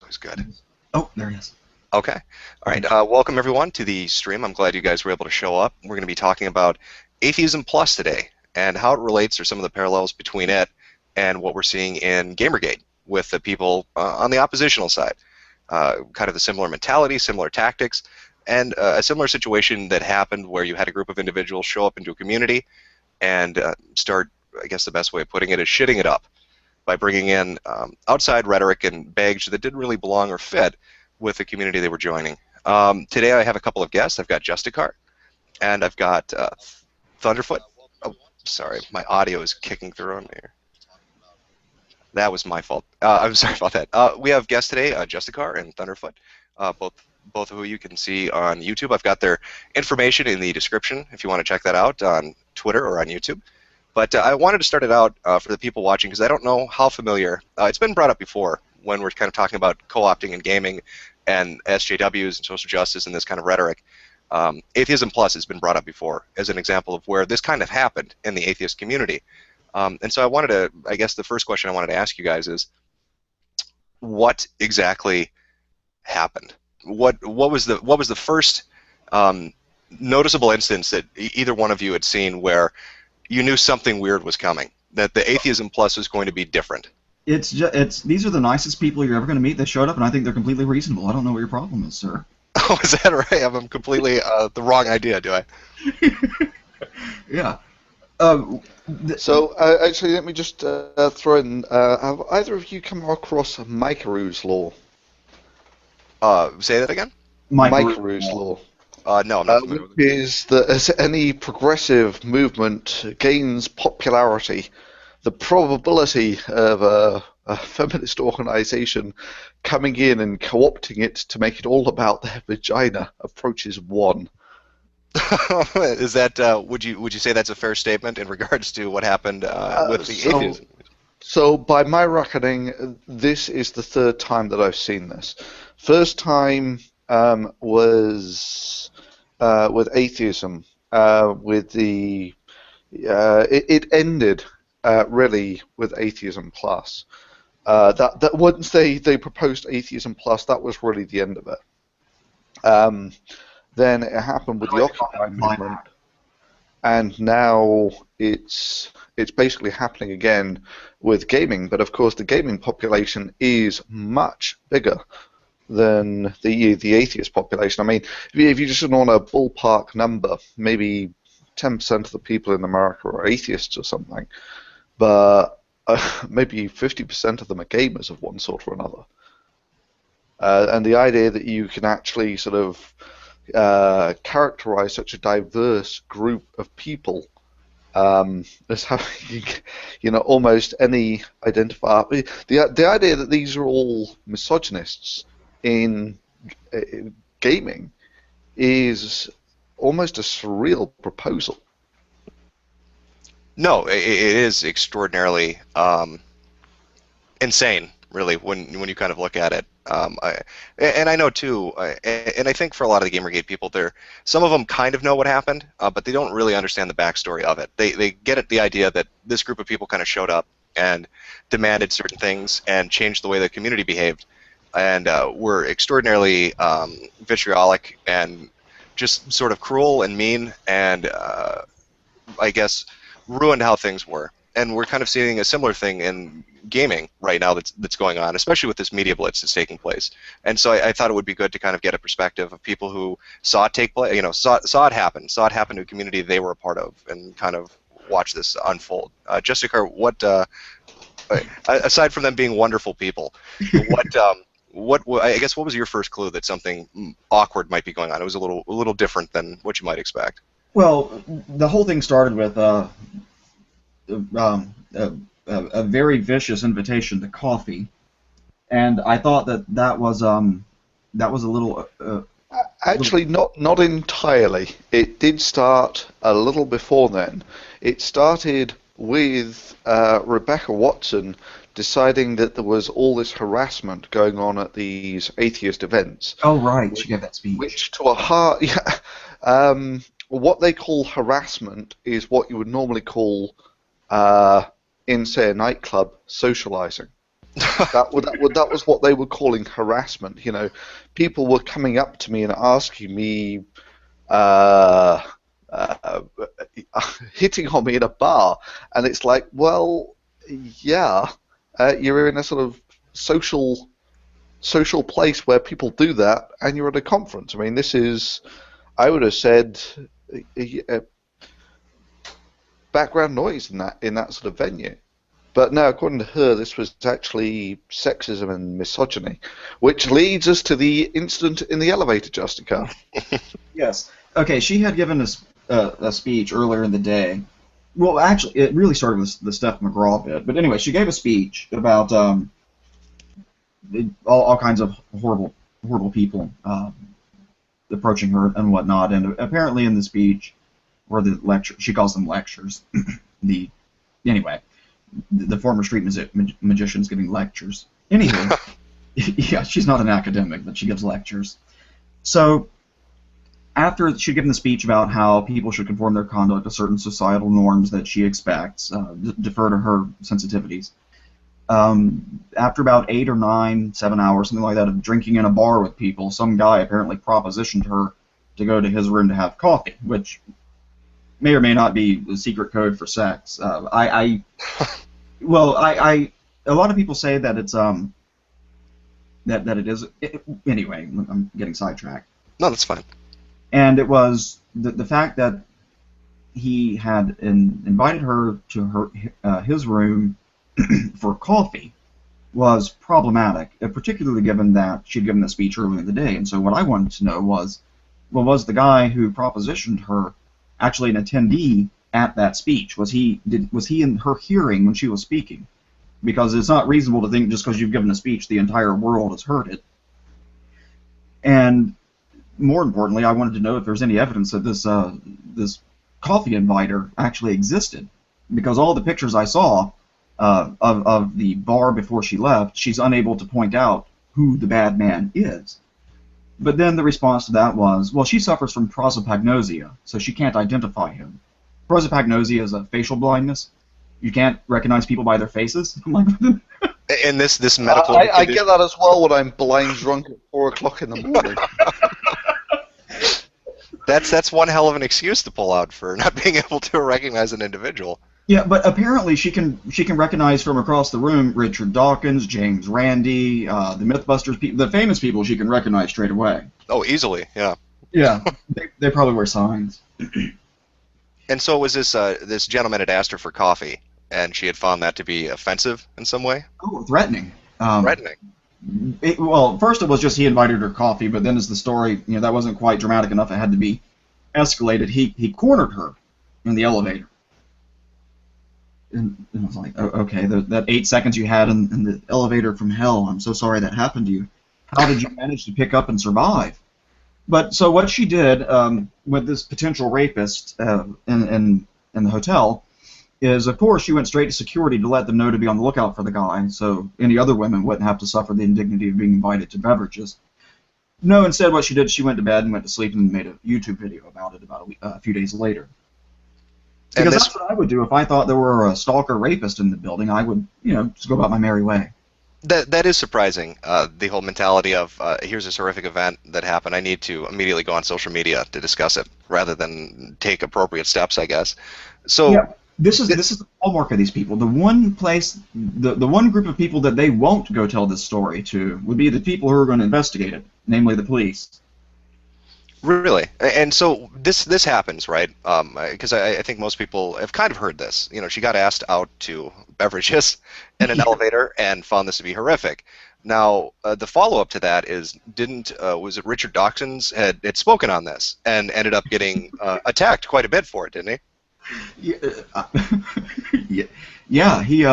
He's good. Oh, there he is. Okay. All right. Welcome, everyone, to the stream. I'm glad you guys were able to show up. We're going to be talking about Atheism Plus today and how it relates, or some of the parallels between it and what we're seeing in Gamergate with the people on the oppositional side. Kind of the similar mentality, similar tactics, and a similar situation that happened where you had a group of individuals show up into a community and start, I guess the best way of putting it is shitting it up by bringing in outside rhetoric and baggage that didn't really belong or fit with the community they were joining. Today I have a couple of guests. I've got Justicar, and I've got Thunderfoot. Oh, sorry, my audio is kicking through on here. That was my fault. I'm sorry about that. We have guests today, Justicar and Thunderfoot, both of who you can see on YouTube. I've got their information in the description if you want to check that out on Twitter or on YouTube. But I wanted to start it out for the people watching because I don't know how familiar. It's been brought up before when we're kind of talking about co-opting in gaming and SJWs and social justice and this kind of rhetoric. Atheism Plus has been brought up before as an example of where this kind of happened in the atheist community. And so I wanted to, I guess the first question I wanted to ask you guys is, what exactly happened? What was the first noticeable instance that either one of you had seen where you knew something weird was coming, that the Atheism Plus was going to be different? These are the nicest people you're ever going to meet. They showed up, and I think they're completely reasonable. I don't know what your problem is, sir. Oh, is that right? I'm completely the wrong idea, do I? Yeah. Actually, let me just throw in, have either of you come across Mikeru's law? Say that again? Mikeru's law. No, I'm not familiar with it. Is that as any progressive movement gains popularity, the probability of a feminist organization coming in and co-opting it to make it all about their vagina approaches 1. Is that would you say that's a fair statement in regards to what happened with the atheism? So by my reckoning, this is the 3rd time that I've seen this. First time was with atheism. With the it ended really with Atheism Plus. That once they proposed Atheism Plus, that was really the end of it. Then it happened with the Occupy movement, and now it's basically happening again with gaming. But of course, the gaming population is much bigger than the atheist population. I mean, if you just want a ballpark number, maybe 10% of the people in America are atheists or something, but maybe 50% of them are gamers of one sort or another. And the idea that you can actually sort of characterize such a diverse group of people as having, almost any identifier. The idea that these are all misogynists in gaming is almost a surreal proposal. No, it is extraordinarily insane, really, when you kind of look at it. And I know too, and I think for a lot of the Gamergate people, some of them kind of know what happened, but they don't really understand the backstory of it. They get at the idea that this group of people kind of showed up and demanded certain things and changed the way the community behaved, and were extraordinarily vitriolic and just sort of cruel and mean, and I guess ruined how things were. And we're kind of seeing a similar thing in gaming right now that's going on, especially with this media blitz that's taking place. And so I thought it would be good to kind of get a perspective of people who saw it take place, saw it happen to a community they were a part of, and kind of watch this unfold. Justicar, what aside from them being wonderful people, what I guess what was your first clue that something awkward might be going on? It was a little different than what you might expect. Well, the whole thing started with a very vicious invitation to coffee, and I thought that was a little. Actually, not entirely. It did start a little before then. It started with Rebecca Watson deciding that there was all this harassment going on at these atheist events. Oh, right. She gave that speech. Which, to a heart, what they call harassment is what you would normally call, in, say, a nightclub, socializing. That was what they were calling harassment. You know, people were coming up to me and asking me, uh, uh, hitting on me in a bar, and it's like, well, yeah, you're in a sort of social place where people do that, and you're at a conference. I mean, this is, I would have said, uh, background noise in that sort of venue. But no, according to her, this was actually sexism and misogyny, which leads us to the incident in the elevator, Justica. Yes. Okay, she had given a speech earlier in the day. Well, actually, it really started with the Steph McGraw bit. But anyway, she gave a speech about all kinds of horrible people approaching her and whatnot. And apparently in the speech, or the lecture, she calls them lectures. Anyway, the former street magician's giving lectures. Anywho, yeah, she's not an academic, but she gives lectures. So after she'd given the speech about how people should conform their conduct to certain societal norms that she expects, defer to her sensitivities, after about 8 or 9, 7 hours, something like that, of drinking in a bar with people, some guy apparently propositioned her to go to his room to have coffee, which may or may not be the secret code for sex. A lot of people say that it's that it is. Anyway, I'm getting sidetracked. No, that's fine. And it was the fact that he had invited her to his room for coffee was problematic, particularly given that she'd given the speech earlier in the day. And so what I wanted to know was, well, was the guy who propositioned her actually an attendee at that speech? Was he in her hearing when she was speaking? Because it's not reasonable to think just because you've given a speech the entire world has heard it. And more importantly, I wanted to know if there's any evidence that this coffee inviter actually existed, because all the pictures I saw of the bar before she left, she's unable to point out who the bad man is. But then the response to that was, well, she suffers from prosopagnosia, so she can't identify him. Prosopagnosia is a facial blindness. You can't recognize people by their faces. I'm like, And this medical. I get that as well when I'm blind drunk at 4 o'clock in the morning. That's one hell of an excuse to pull out for not being able to recognize an individual. yeah, but apparently she can recognize from across the room Richard Dawkins, James Randi, the MythBusters people, the famous people she can recognize straight away. Oh, easily, yeah. Yeah, they probably wear signs. And so was this gentleman had asked her for coffee, and she had found that to be offensive in some way? Oh, threatening. Threatening. Well, first it was just he invited her coffee, but then as the story, that wasn't quite dramatic enough, it had to be escalated. He cornered her in the elevator. And I was like, oh, okay, that 8 seconds you had in the elevator from hell, I'm so sorry that happened to you. How did you manage to pick up and survive? But so what she did with this potential rapist in the hotel is, of course, she went straight to security to let them know to be on the lookout for the guy, so any other women wouldn't have to suffer the indignity of being invited to beverages. No, instead what she did, she went to bed and went to sleep and made a YouTube video about it about a few days later. Because that's what I would do if I thought there were a stalker rapist in the building. I would, just go about my merry way. That is surprising, the whole mentality of, here's this horrific event that happened, I need to immediately go on social media to discuss it, rather than take appropriate steps, I guess. So yeah, this is the hallmark of these people. The one place, the one group of people that they won't go tell this story to would be the people who are going to investigate it, namely the police. Really, and so this happens, right? Because I think most people have kind of heard this. She got asked out to beverages in an elevator and found this to be horrific. Now, the follow-up to that is, was it Richard Dawkins had spoken on this and ended up getting attacked quite a bit for it, didn't he? Yeah, he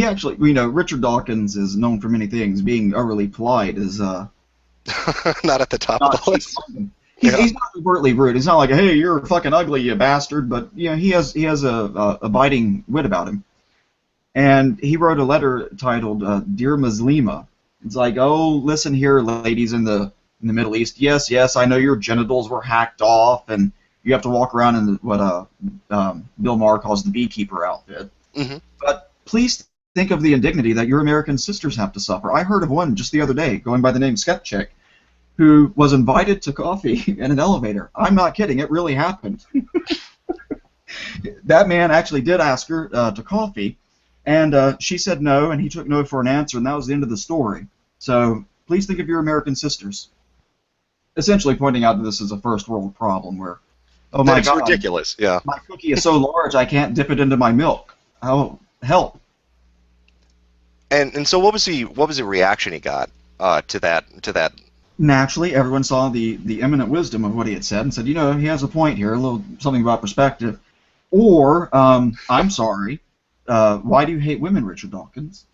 actually, Richard Dawkins is known for many things. Being overly polite is not at the top of the list. He's not overtly rude. He's not like, hey, you're fucking ugly, you bastard. But he has a biting wit about him. And he wrote a letter titled "Dear Muslima." It's like, oh, listen here, ladies in the Middle East. Yes, I know your genitals were hacked off, and you have to walk around in what Bill Maher calls the beekeeper outfit. Mm-hmm. But please think of the indignity that your American sisters have to suffer. I heard of one just the other day, going by the name Skepchick, who was invited to coffee in an elevator. I'm not kidding, it really happened. That man actually did ask her to coffee, and she said no, and he took no for an answer, and that was the end of the story. So please think of your American sisters. Essentially pointing out that this is a first world problem where, oh my It's God, ridiculous. Yeah. my cookie is so large I can't dip it into my milk. Oh, help. And so what was the reaction he got to that? Naturally, everyone saw the eminent wisdom of what he had said and said, you know, he has a point here, a little something about perspective. Or, I'm sorry, why do you hate women, Richard Dawkins?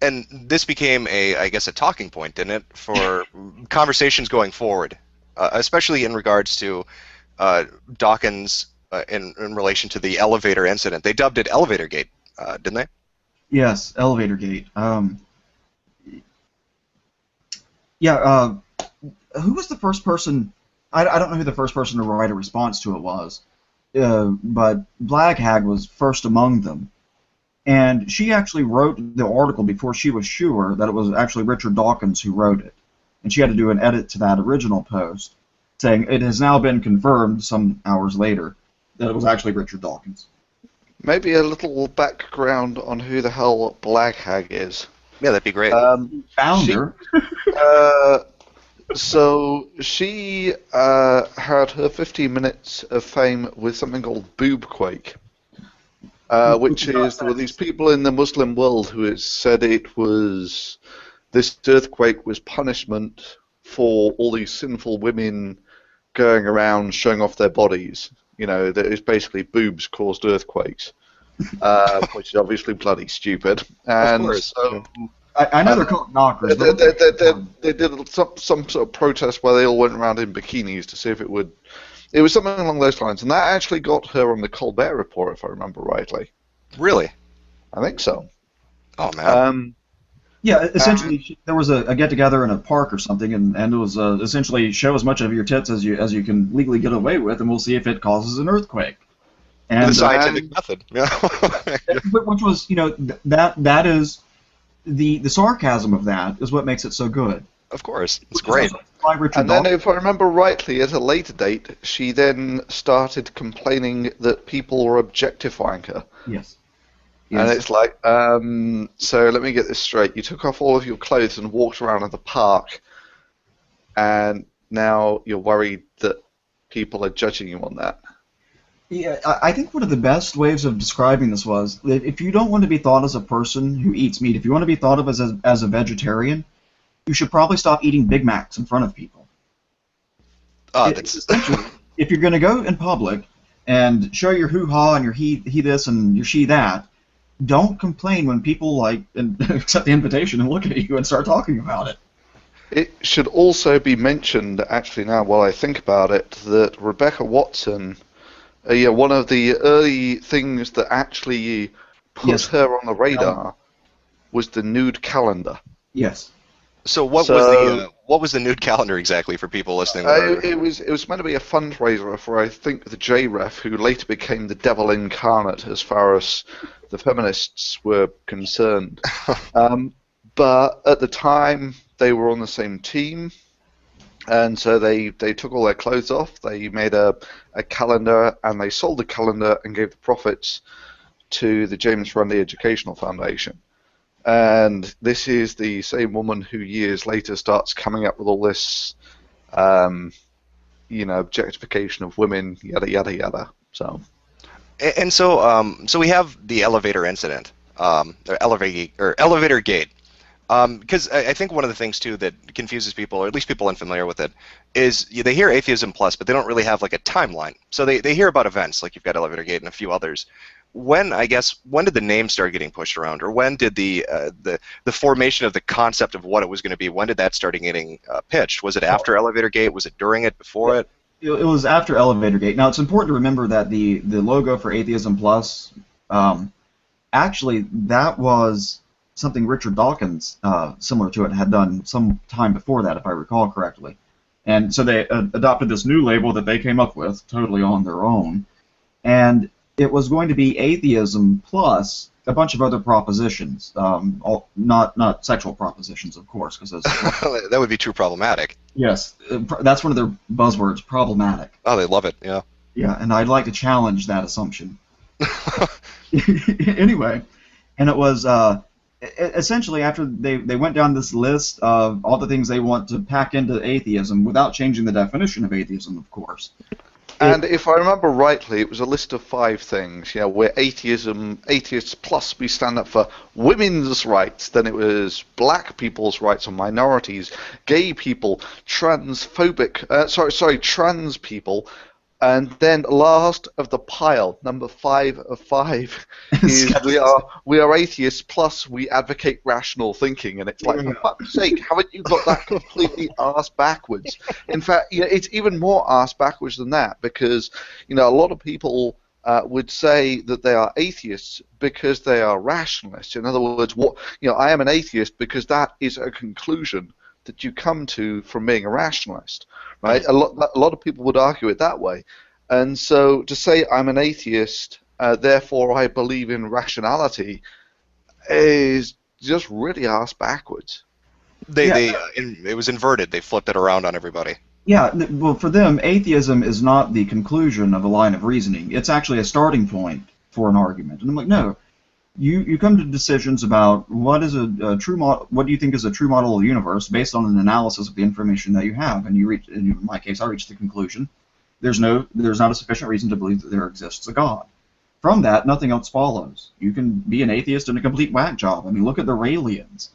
And this became I guess, a talking point, didn't it, for conversations going forward, especially in regards to Dawkins in relation to the elevator incident. They dubbed it Elevator Gate, didn't they? Yes, Elevator Gate. Yeah, who was the first person? I don't know who the first person to write a response to it was, but Blaghag was first among them. And she actually wrote the article before she was sure that it was actually Richard Dawkins who wrote it. And she had to do an edit to that original post, saying it has now been confirmed some hours later that it was actually Richard Dawkins. Maybe a little background on who the hell Blaghag is. Yeah, that'd be great. Founder. So she had her 15 minutes of fame with something called Boobquake, which is there were these people in the Muslim world who had said this earthquake was punishment for all these sinful women going around showing off their bodies. You know, that it's basically boobs caused earthquakes, which is obviously bloody stupid. And of course. so I know they're called knockers. they did some sort of protest where they all went around in bikinis to see if it would. It was something along those lines, and that actually got her on the Colbert Report, if I remember rightly. Really? I think so. Oh man. Yeah, essentially, there was a get-together in a park or something, and it was essentially show as much of your tits as you can legally get away with, and we'll see if it causes an earthquake. And the scientific method. Yeah. which was, you know, that is the sarcasm of that is what makes it so good. Of course, it's great. And then, if I remember rightly, at a later date, she then started complaining that people were objectifying her. Yes. And it's like, so let me get this straight. You took off all of your clothes and walked around in the park, and now you're worried that people are judging you on that. Yeah, I think one of the best ways of describing this was that if you don't want to be thought as a person who eats meat, if you want to be thought of as a vegetarian, you should probably stop eating Big Macs in front of people. If you're going to go in public and show your hoo-ha and your he this and your she that, don't complain when people accept the invitation and look at you and start talking about it. It should also be mentioned, actually, now while I think about it, that Rebecca Watson, one of the early things that actually put her on the radar was the nude calendar. Yes. So what was the nude calendar exactly for people listening? It was meant to be a fundraiser for, I think, the JREF, who later became the devil incarnate as far as the feminists were concerned. But at the time, they were on the same team, and so they took all their clothes off, they made a calendar, and they sold the calendar and gave the profits to the James Randi Educational Foundation. And this is the same woman who years later starts coming up with all this, objectification of women, yada, yada, yada. So we have the elevator incident, elevator gate. Because I think one of the things, too, that confuses people, or at least people unfamiliar with it, is they hear Atheism Plus, but they don't really have, like, a timeline. So they hear about events, like you've got Elevator Gate and a few others. When did the name start getting pushed around, or when did the formation of the concept of what it was going to be, when did that start getting pitched? Was it after Elevator Gate? Was it during it? Before it? It was after Elevator Gate. Now, it's important to remember that the logo for Atheism Plus, actually, that was something Richard Dawkins, similar to it, had done some time before that, if I recall correctly. And so they adopted this new label that they came up with, totally on their own. And it was going to be atheism plus a bunch of other propositions, not sexual propositions, of course, because That would be too problematic. yes, that's one of their buzzwords, problematic. Oh, they love it. Yeah. Yeah, and I'd like to challenge that assumption. Anyway, and it was essentially after they went down this list of all the things they want to pack into atheism without changing the definition of atheism, of course. And if I remember rightly, it was a list of 5 things. You know, where atheists plus we stand up for women's rights. Then it was black people's rights or minorities, gay people, trans people. And then last of the pile, number 5 of 5, is we are atheists plus we advocate rational thinking, and it's like, for fuck's sake, haven't you got that completely arse backwards? In fact, you know, it's even more arse backwards than that, because you know a lot of people would say that they are atheists because they are rationalists. In other words, I am an atheist because that is a conclusion that you come to from being a rationalist, right? A lot of people would argue it that way, and so to say I'm an atheist, therefore I believe in rationality, is just really arse backwards. It was inverted. They flipped it around on everybody. Yeah, well, for them, atheism is not the conclusion of a line of reasoning. It's actually a starting point for an argument. And I'm like, no. You come to decisions about what is a true what do you think is a true model of the universe based on an analysis of the information that you have, and you reach. In my case, I reached the conclusion there's not a sufficient reason to believe that there exists a God. From that, nothing else follows. You can be an atheist and a complete whack job. I mean, look at the Raelians.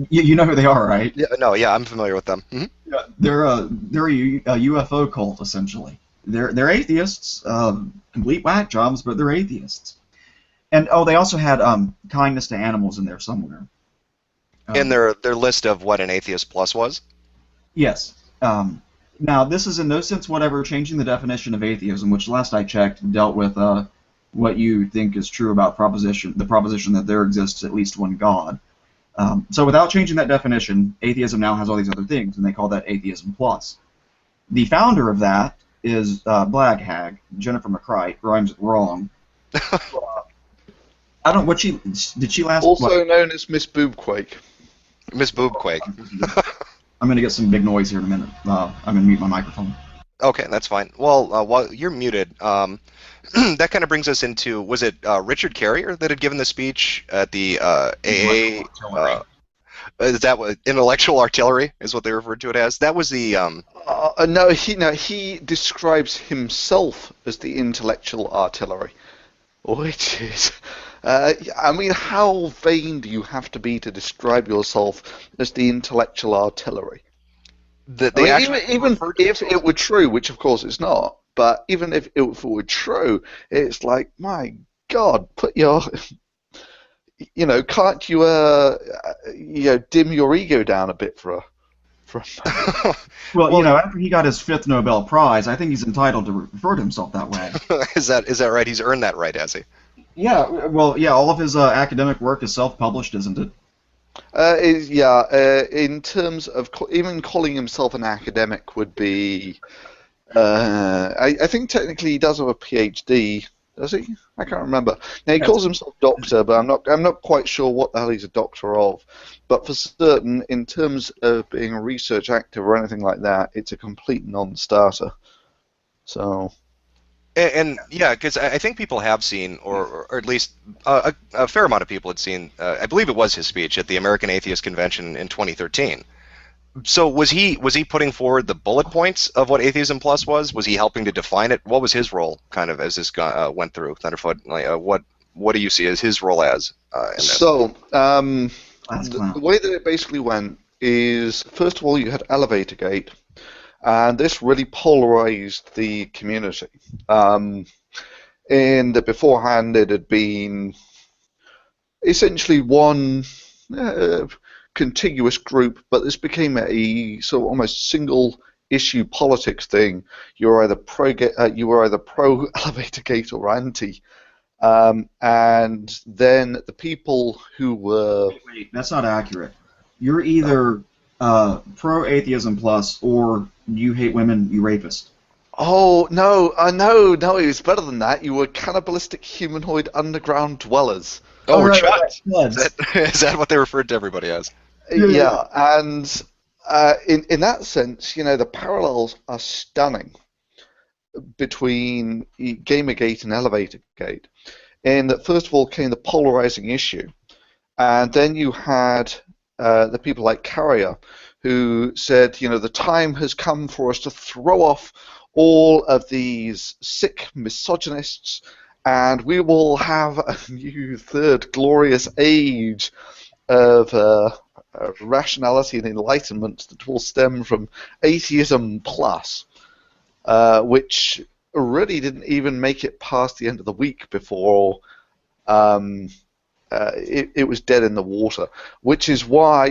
You know who they are, right? Yeah, I'm familiar with them. Mm-hmm. Yeah, they're a UFO cult essentially. They're atheists, complete whack jobs, but they're atheists. And they also had kindness to animals in there somewhere. In their list of what an atheist plus was? Yes. Now, this is in no sense whatever changing the definition of atheism, which last I checked dealt with what you think is true about the proposition that there exists at least one God. So without changing that definition, atheism now has all these other things, and they call that atheism plus. The founder of that is Black Hag, Jennifer McCrite, rhymes with wrong. I don't. Did she last? Also known as Miss Boobquake. Miss Boobquake. I'm gonna get some big noise here in a minute. I'm gonna mute my microphone. Okay, that's fine. Well, while you're muted, that kind of brings us into, was it Richard Carrier that had given the speech at the AA? Is that what intellectual artillery is what they referred to it as? That was the. No, he describes himself as the intellectual artillery, which is. I mean, how vain do you have to be to describe yourself as the intellectual artillery? Even if it were true, which of course it's not, but even if it were true, it's like, my God, put your, can't you, dim your ego down a bit for a well, after he got his 5th Nobel Prize, I think he's entitled to refer to himself that way. Is that right? He's earned that right, has he? Yeah, well, yeah, all of his academic work is self-published, isn't it? In terms of even calling himself an academic would be, I think technically he does have a PhD, does he? I can't remember. Now he calls himself doctor, but I'm not quite sure what the hell he's a doctor of. But for certain, in terms of being a research active or anything like that, it's a complete non-starter. So. And yeah, because I think people have seen, or at least a fair amount of people had seen, I believe it was his speech at the American Atheist Convention in 2013. So was he putting forward the bullet points of what Atheism Plus was? Was he helping to define it? What was his role, kind of, as this went through Thunderfoot? Like, what do you see as his role as? So the way that it basically went is, first of all, you had Elevator Gate. And this really polarized the community. In that beforehand it had been essentially one contiguous group, but this became a sort of almost single issue politics thing. You were either pro Elevator Gate or anti. And then the people who were... Wait, that's not accurate. You're either pro-atheism plus or you hate women, you rapist. Oh, no, no, it was better than that. You were cannibalistic humanoid underground dwellers. Oh, Oh, right. Chuds. Is Floods. that is that what they referred to everybody as? Yeah, yeah, Yeah, and in that sense, the parallels are stunning between Gamergate and Elevatorgate. In that, first of all, came the polarizing issue, and then you had the people like Carrier, who said, the time has come for us to throw off all of these sick misogynists, and we will have a new third glorious age of rationality and enlightenment that will stem from atheism plus, which really didn't even make it past the end of the week before it was dead in the water. Which is why,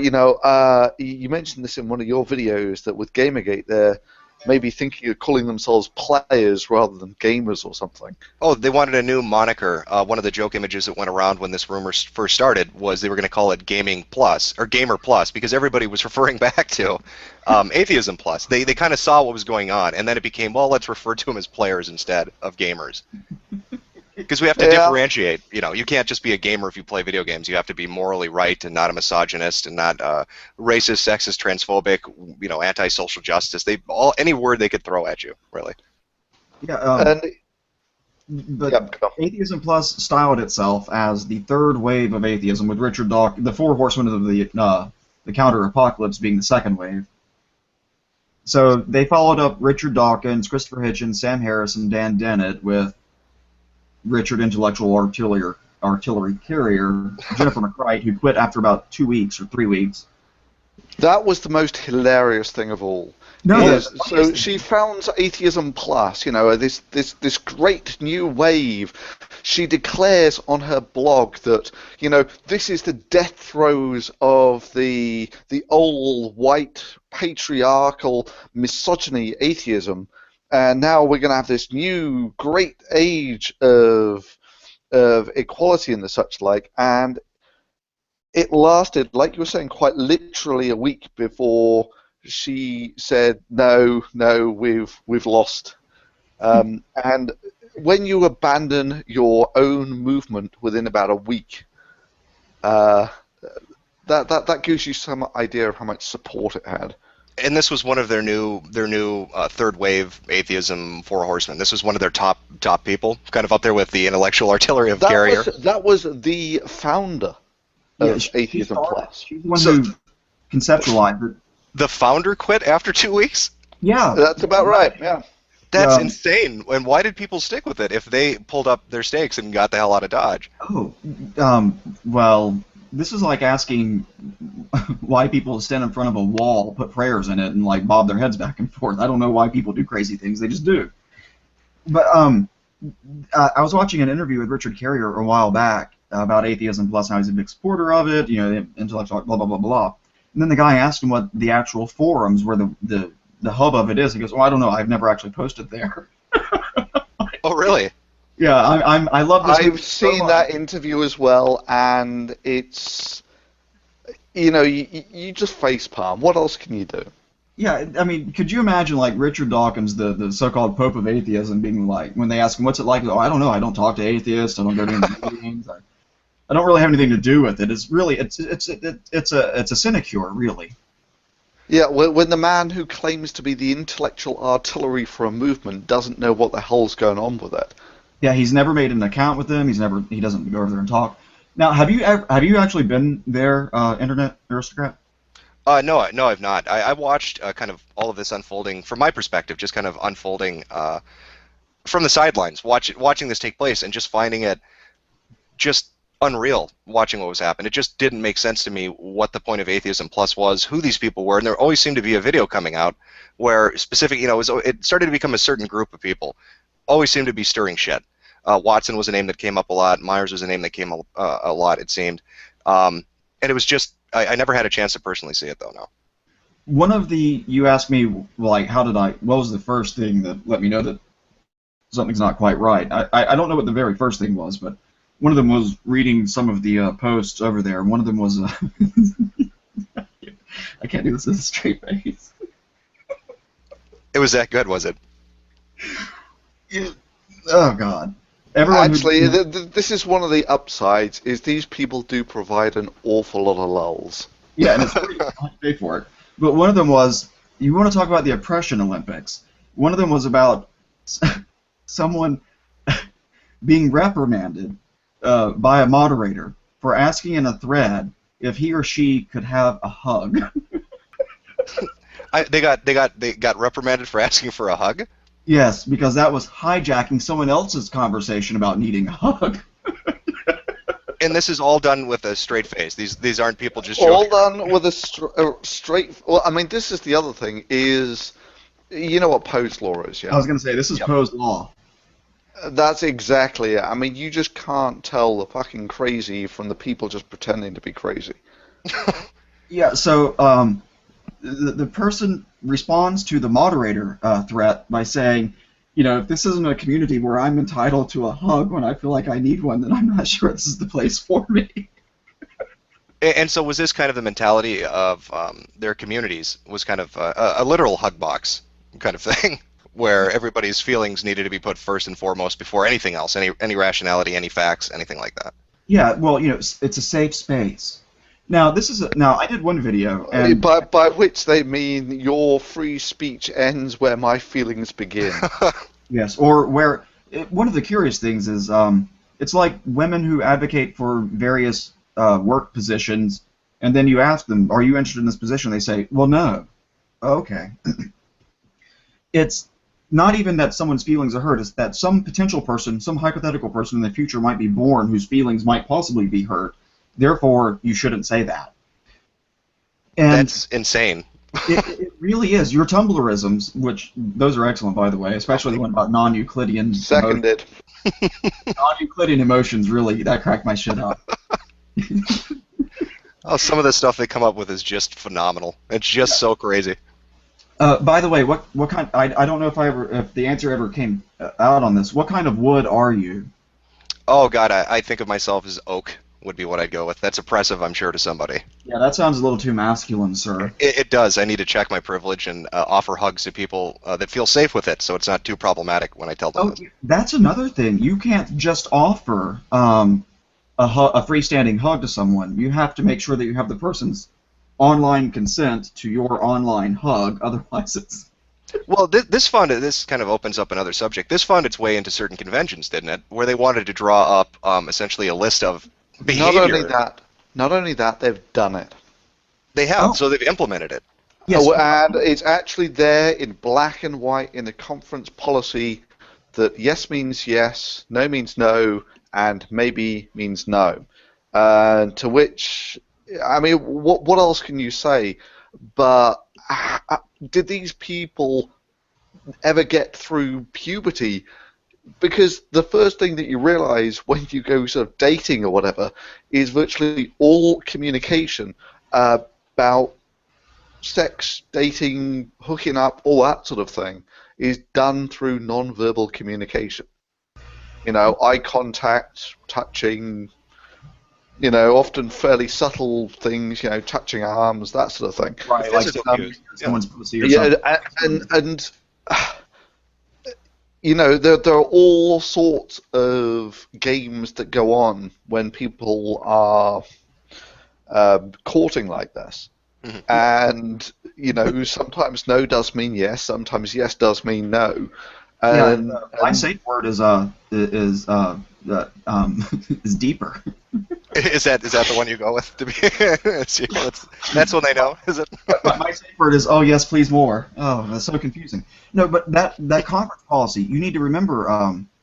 you mentioned this in one of your videos, that with Gamergate they're maybe thinking of calling themselves players rather than gamers or something. Oh, they wanted a new moniker. One of the joke images that went around when this rumor first started was they were going to call it Gaming Plus or Gamer Plus because everybody was referring back to Atheism Plus. They kind of saw what was going on, and then it became, well, let's refer to them as players instead of gamers. Because we have to differentiate. You can't just be a gamer if you play video games. You have to be morally right and not a misogynist and not racist, sexist, transphobic, anti-social justice. Any word they could throw at you, really. yeah. But Atheism Plus styled itself as the third wave of atheism, with Richard Dawkins, the four horsemen of the counter-apocalypse being the second wave. So they followed up Richard Dawkins, Christopher Hitchens, Sam Harris, and Dan Dennett with Richard Intellectual Artillery Carrier, Jennifer McCreight, who quit after about 2 weeks or 3 weeks. That was the most hilarious thing of all. No, So she founds Atheism Plus, this great new wave. She declares on her blog that, this is the death throes of the old white patriarchal misogyny atheism, and now we're going to have this new great age of equality and the such like, and it lasted, like you were saying, quite literally a week before she said, no, we've lost. And when you abandon your own movement within about a week, that gives you some idea of how much support it had. And this was one of their new third wave atheism four horsemen. This was one of their top people, kind of up there with the intellectual artillery of Carrier. That was the founder of Atheism Plus. She's the one who conceptualized it. The founder quit after 2 weeks? Yeah. That's about right, yeah. That's insane. And why did people stick with it if they pulled up their stakes and got the hell out of Dodge? Oh, well, this is like asking why people stand in front of a wall, put prayers in it, and like bob their heads back and forth. I don't know why people do crazy things; they just do. But I was watching an interview with Richard Carrier a while back about Atheism Plus, how he's a big supporter of it, the intellectual, blah blah blah blah. And then the guy asked him what the actual forums where the hub of it is. He goes, "Oh, I don't know. I've never actually posted there." Oh, really? Yeah, I love this. I've seen that interview as well, and it's, you just facepalm. What else can you do? Yeah, I mean, could you imagine like Richard Dawkins, the so-called Pope of atheism, being like, when they ask him what's it like, oh, I don't know. I don't talk to atheists. I don't go to any meetings. I don't really have anything to do with it. It's really it's a sinecure, really. Yeah, when the man who claims to be the intellectual artillery for a movement doesn't know what the hell's going on with it. Yeah, he's never made an account with them. He doesn't go over there and talk. Now, have you actually been there, Internet Aristocrat? No, I've not. I watched kind of all of this unfolding from my perspective, just kind of unfolding from the sidelines, watching this take place, and just finding it just unreal. Watching what was happening, it just didn't make sense to me what the point of Atheism Plus was, who these people were, and there always seemed to be a video coming out where specific, it started to become a certain group of people, always seemed to be stirring shit. Watson was a name that came up a lot. Myers was a name that came up a lot, it seemed. And it was just, I never had a chance to personally see it, though, no. One of you asked me, like, what was the first thing that let me know that something's not quite right? I don't know what the very first thing was, but one of them was reading some of the posts over there, and one of them was, I can't do this with a straight face. It was that good, was it? Oh God. Everyone Actually, who, this is one of the upsides, is these people do provide an awful lot of lulls. yeah, and it's free. You don't have to pay for it. But one of them was, you want to talk about the oppression Olympics. One of them was about someone being reprimanded by a moderator for asking in a thread if he or she could have a hug. They got reprimanded for asking for a hug. Yes, because that was hijacking someone else's conversation about needing a hug. And this is all done with a straight face. These aren't people just All joking. done with a straight. Well, I mean, this is the other thing. Is you know what Poe's law is, I yeah? was going to say, this is Yep. Poe's law. That's exactly it. I mean, you just can't tell the fucking crazy from the people just pretending to be crazy. Yeah, so the person responds to the moderator threat by saying, you know, if this isn't a community where I'm entitled to a hug when I feel like I need one, then I'm not sure this is the place for me. And so was this kind of the mentality of their communities, was kind of a literal hug box kind of thing, where everybody's feelings needed to be put first and foremost before anything else, any rationality, any facts, anything like that. Yeah, well, you know, it's a safe space. Now, now I did one video, and By which they mean your free speech ends where my feelings begin. yes, or where one of the curious things is it's like women who advocate for various work positions, and then you ask them, "Are you interested in this position?" They say, "Well, no." Okay. It's not even that someone's feelings are hurt; it's that some potential person, some hypothetical person in the future might be born whose feelings might possibly be hurt. Therefore, you shouldn't say that. And That's insane. it really is. Your Tumblrisms, which those are excellent, by the way, especially the one about non-Euclidean emotions. Seconded. Non-Euclidean emotions, really, that cracked my shit up. Oh, some of the stuff they come up with is just phenomenal. It's just so crazy. By the way, what kind? I don't know if the answer ever came out on this. What kind of wood are you? Oh God, I think of myself as oak would be what I'd go with. That's oppressive, I'm sure, to somebody. Yeah, that sounds a little too masculine, sir. It does. I need to check my privilege and offer hugs to people that feel safe with it, so it's not too problematic when I tell them Oh, this. that's another thing. You can't just offer a freestanding hug to someone. You have to make sure that you have the person's online consent to your online hug. Otherwise, it's Well, this kind of opens up another subject. This found its way into certain conventions, didn't it? Where they wanted to draw up essentially a list of behavior. Not only that, they've done it. They have, Oh. so they've implemented it. yes. Oh, and it's actually there in black and white in the conference policy that yes means yes, no means no, and maybe means no. To which, I mean, what else can you say? But did these people ever get through puberty? Because the first thing that you realize when you go sort of dating or whatever is virtually all communication about sex, dating, hooking up, all that sort of thing is done through non-verbal communication. You know, eye contact, touching, you know, often fairly subtle things, you know, touching arms, that sort of thing. Right, like Physical cues. someone's pussy or something. Yeah, and you know, there are all sorts of games that go on when people are courting like this. Mhm. And, you know, sometimes no does mean yes, sometimes yes does mean no. Yeah, And, my safe word is is deeper. Is that the one you go with? To be, see, that's when they know, is it? My safe word is, oh yes, please more. Oh, that's so confusing. No, but that conference policy, you need to remember,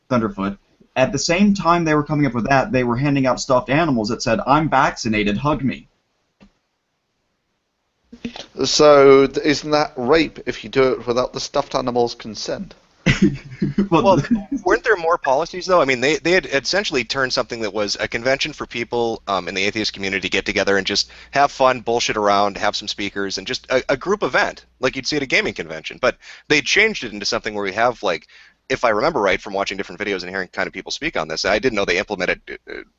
Thunderfoot. At the same time they were coming up with that, they were handing out stuffed animals that said, "I'm vaccinated, hug me." so isn't that rape if you do it without the stuffed animal's consent? Well, weren't there more policies though? I mean, they had essentially turned something that was a convention for people in the atheist community to get together and just have fun, bullshit around, have some speakers, and just a group event like you'd see at a gaming convention. But they changed it into something where we have, like, if I remember right from watching different videos and hearing kind of people speak on this, I didn't know they implemented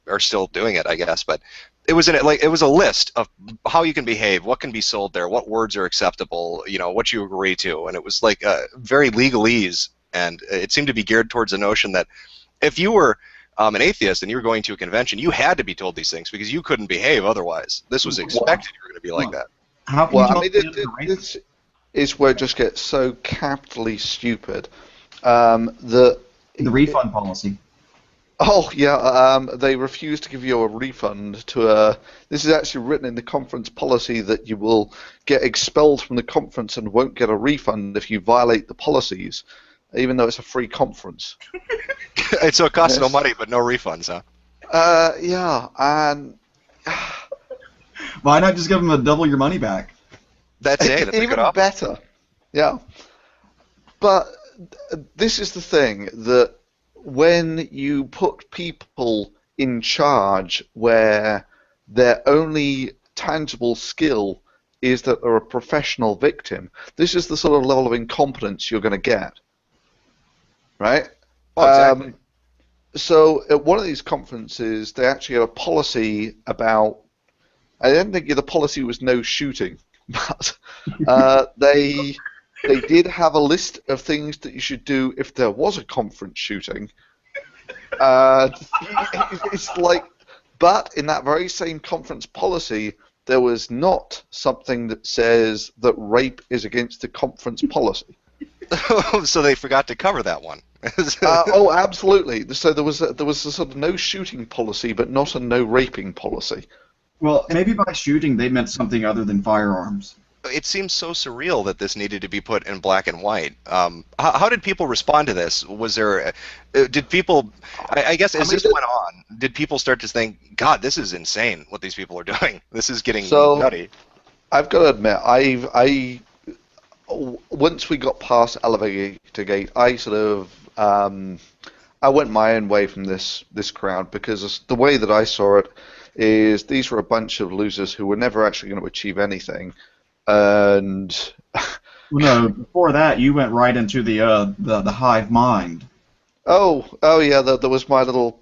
are still doing it, I guess, but it was it was a list of how you can behave, what can be sold there, what words are acceptable, you know, what you agree to, and it was like very legalese and it seemed to be geared towards the notion that if you were an atheist and you were going to a convention, you had to be told these things because you couldn't behave otherwise. This was expected. You were going to be like that. How can Well, you I mean, this is where it just gets so capitally stupid. The refund policy? Oh yeah, they refuse to give you a refund to a. This is actually written in the conference policy that you will get expelled from the conference and won't get a refund if you violate the policies, even though it's a free conference. So it costs no money, but no refunds, huh? Yeah, and why not just give them a double your money back? That's it. Even better. Yeah, but this is the thing that. When you put people in charge where their only tangible skill is that they're a professional victim, this is the sort of level of incompetence you're going to get. Right? Oh, exactly. So at one of these conferences, they actually had a policy about, I didn't think the policy was no shooting, but they did have a list of things that you should do if there was a conference shooting. It's like, but in that very same conference policy, there was not something that says that rape is against the conference policy. So they forgot to cover that one. Oh, absolutely. So there was a sort of no shooting policy, but not a no raping policy. Well, maybe by shooting they meant something other than firearms. It seems so surreal that this needed to be put in black and white. How did people respond to this? Was there, did people, I guess as this went on, did people start to think, God, this is insane what these people are doing. This is getting nutty. I've got to admit, once we got past Elevator Gate, I sort of, I went my own way from this crowd because the way that I saw it is these were a bunch of losers who were never actually going to achieve anything. And no, before that, you went right into the hive mind. Oh yeah, there was my little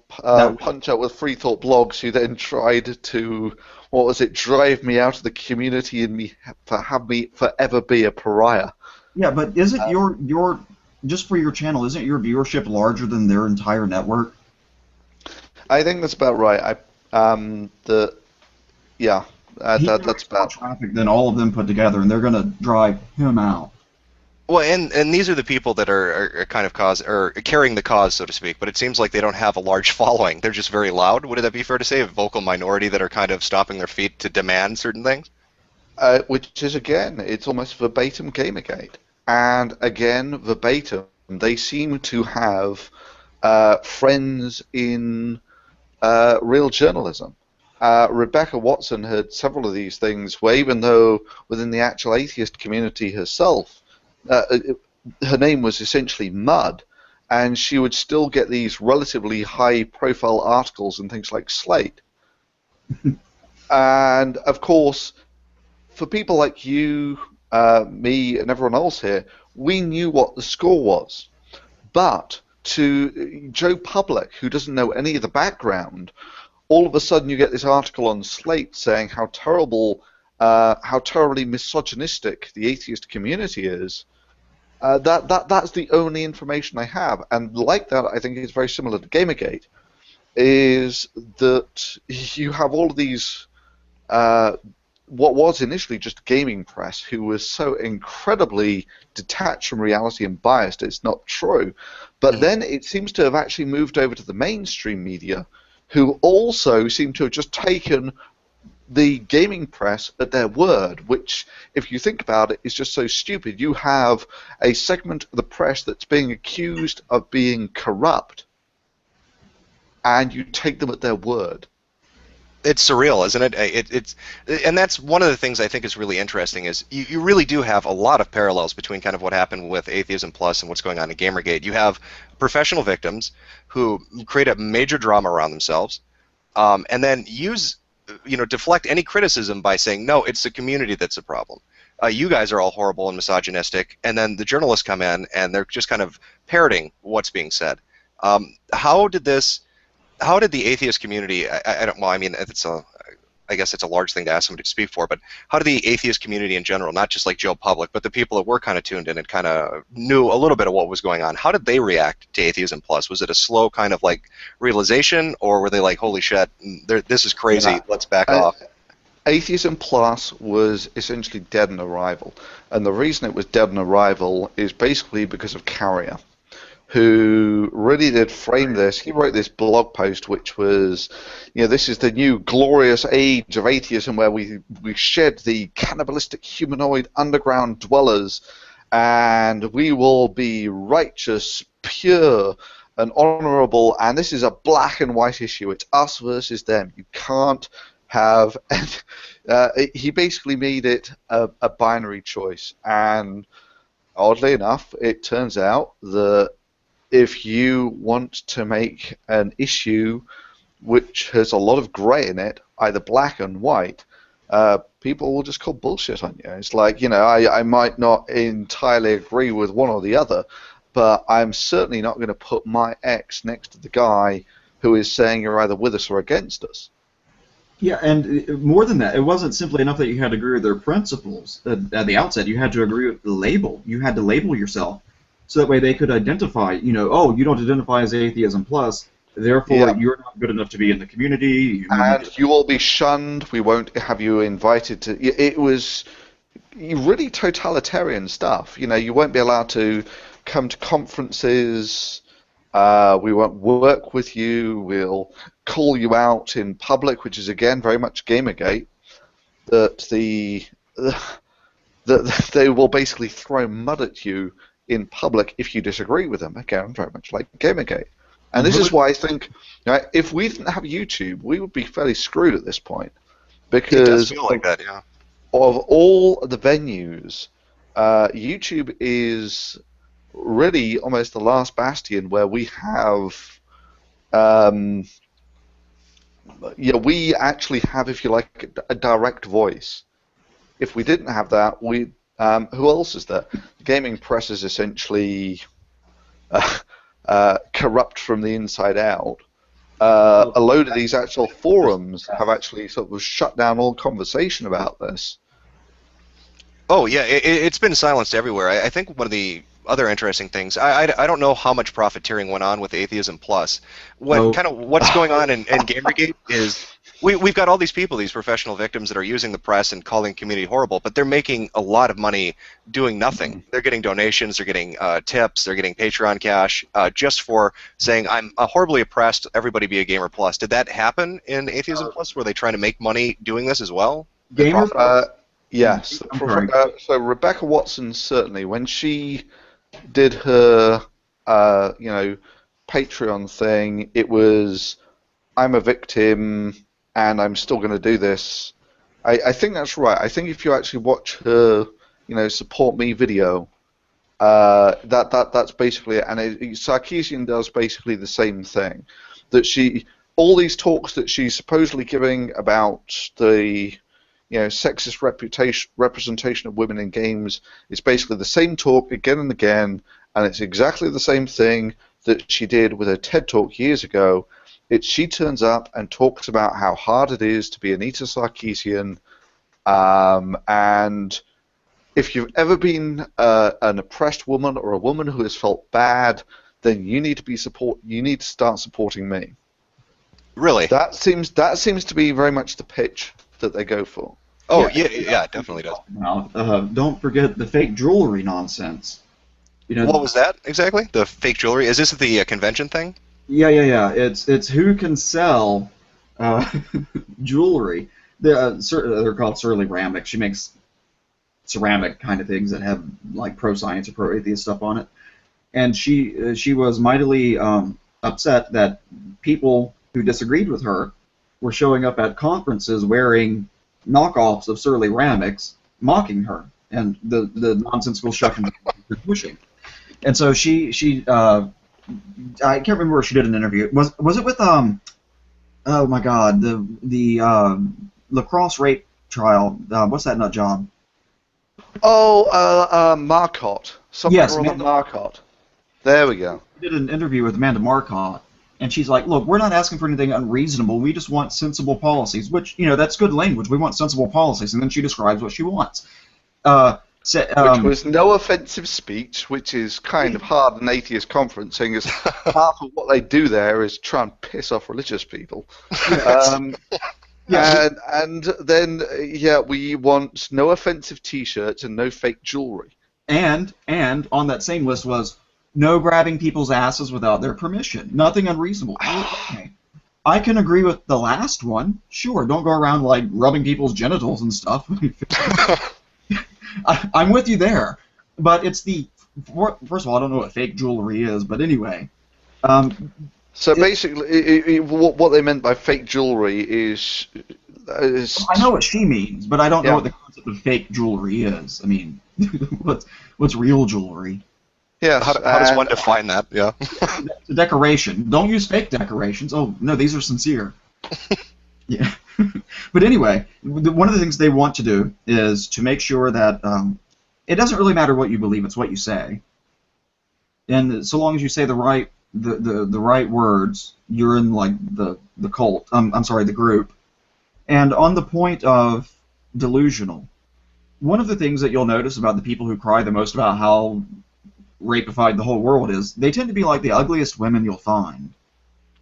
punch out with Free Thought Blogs, who then tried to, what was it, drive me out of the community and have me forever be a pariah. Yeah, but isn't your just for your channel, isn't your viewership larger than their entire network? I think that's about right. That's about traffic than all of them put together, and they're going to drive him out. Well, and these are the people that are kind of carrying the cause, so to speak. But it seems like they don't have a large following. They're just very loud. Would that be fair to say? A vocal minority that are kind of stomping their feet to demand certain things. Which is again, it's almost verbatim Gamergate, and again verbatim, they seem to have friends in real journalism. Rebecca Watson had several of these things where even though within the actual atheist community herself, her name was essentially mud, and she would still get these relatively high-profile articles in things like Slate. And, of course, for people like you, me, and everyone else here, we knew what the score was. But to Joe Public, who doesn't know any of the background, all of a sudden you get this article on Slate saying how terribly misogynistic the atheist community is. That's the only information I have, and like that, I think it's very similar to Gamergate. Is that you have all of these what was initially just gaming press, who was so incredibly detached from reality and biased, it's not true. But then it seems to have actually moved over to the mainstream media, who also seem to have just taken the gaming press at their word, which, if you think about it, is just so stupid. You have a segment of the press that's being accused of being corrupt, and you take them at their word. It's surreal, isn't it? And that's one of the things I think is really interesting is you really do have a lot of parallels between kind of what happened with Atheism Plus and what's going on in Gamergate. You have professional victims who create a major drama around themselves, and then deflect any criticism by saying, no, it's the community that's the problem. You guys are all horrible and misogynistic, and then the journalists come in and they're just kind of parroting what's being said. How did the atheist community? I I guess it's a large thing to ask somebody to speak for, but how did the atheist community in general, not just like Joe Public, but the people that were kind of tuned in and kind of knew a little bit of what was going on, how did they react to Atheism Plus? Was it a slow kind of like realization, or were they like, holy shit, this is crazy, let's back off? Atheism Plus was essentially dead on arrival, and the reason it was dead on arrival is basically because of Carrier, who really did frame this. He wrote this blog post which was, this is the new glorious age of atheism where we shed the cannibalistic humanoid underground dwellers and we will be righteous, pure, and honorable, and this is a black and white issue. It's us versus them. You can't have... he basically made it a binary choice, and oddly enough, it turns out that if you want to make an issue which has a lot of grey in it, either black and white, people will just call bullshit on you. It's like, I might not entirely agree with one or the other, but I'm certainly not going to put my ex next to the guy who is saying you're either with us or against us. Yeah, and more than that, it wasn't simply enough that you had to agree with their principles at the outset. You had to agree with the label. You had to label yourself, so that way they could identify, oh, you don't identify as Atheism Plus, therefore you're not good enough to be in the community. You will be shunned. We won't have you invited to... It was really totalitarian stuff. You won't be allowed to come to conferences. We won't work with you. We'll call you out in public, which is, again, very much Gamergate, that they will basically throw mud at you in public if you disagree with them. Again, very much like Gamergate. And this is why I think, if we didn't have YouTube, we would be fairly screwed at this point. Because it does feel like that, yeah. Of all the venues, YouTube is really almost the last bastion where we have, we actually have, if you like, a direct voice. If we didn't have that, who else is there? The gaming press is essentially corrupt from the inside out. A load of these actual forums have actually sort of shut down all conversation about this. Oh, yeah, it's been silenced everywhere. I think one of the other interesting things, I don't know how much profiteering went on with Atheism Plus. Kind of what's going on in Gamergate is we've got all these people, these professional victims that are using the press and calling community horrible, but they're making a lot of money doing nothing. They're getting donations, they're getting tips, they're getting Patreon cash just for saying, I'm horribly oppressed, everybody be a Gamer Plus. Did that happen in Atheism Plus? Were they trying to make money doing this as well? Gamer Plus? Yes. So Rebecca Watson, certainly, when she did her, Patreon thing, it was, I'm a victim, and I'm still going to do this. I think that's right. I think if you actually watch her, support me video, that's basically it. And Sarkeesian does basically the same thing. That all these talks that she's supposedly giving about the, sexist representation of women in games, it's basically the same talk again and again, and it's exactly the same thing that she did with her TED Talk years ago. She turns up and talks about how hard it is to be Anita Sarkeesian, and if you've ever been an oppressed woman or a woman who has felt bad, then you need to start supporting me. Really? That seems to be very much the pitch that they go for. Oh, yeah, it definitely does. Now, don't forget the fake jewelry nonsense. What was that exactly? The fake jewelry? Is this the convention thing? Yeah. It's who can sell jewelry. They're called Surly Ramic. She makes ceramic kind of things that have like pro-science or pro-atheist stuff on it. And she was mightily upset that people who disagreed with her were showing up at conferences wearing knockoffs of Surly Ramics, mocking her, and the nonsensical shucking and pushing. And so she I can't remember where she did an interview. Was it with oh my God, the lacrosse rape trial? What's that nut job? Oh, Marcotte. Yes, Marcotte. There we go. She did an interview with Amanda Marcotte, And she's like, look, we're not asking for anything unreasonable. We just want sensible policies, which, that's good language. We want sensible policies. And then she describes what she wants. Which was no offensive speech, which is kind of hard in atheist conference, seeing as half of what they do there is try and piss off religious people. And then, we want no offensive T-shirts and no fake jewelry. And on that same list was no grabbing people's asses without their permission. Nothing unreasonable. Okay. I can agree with the last one. Sure, don't go around like rubbing people's genitals and stuff. I'm with you there. But it's first of all, I don't know what fake jewelry is, but anyway. So basically, what they meant by fake jewelry is I know what she means, but I don't know what the concept of fake jewelry is. I mean, what's real jewelry? Yeah. How does one define that? Yeah. It's a decoration. Don't use fake decorations. Oh no, these are sincere. Yeah. But anyway, one of the things they want to do is to make sure that it doesn't really matter what you believe; it's what you say. And so long as you say the right words, you're in like the cult. I'm sorry, the group. And on the point of delusional, one of the things that you'll notice about the people who cry the most about how rapified the whole world is, they tend to be like the ugliest women you'll find.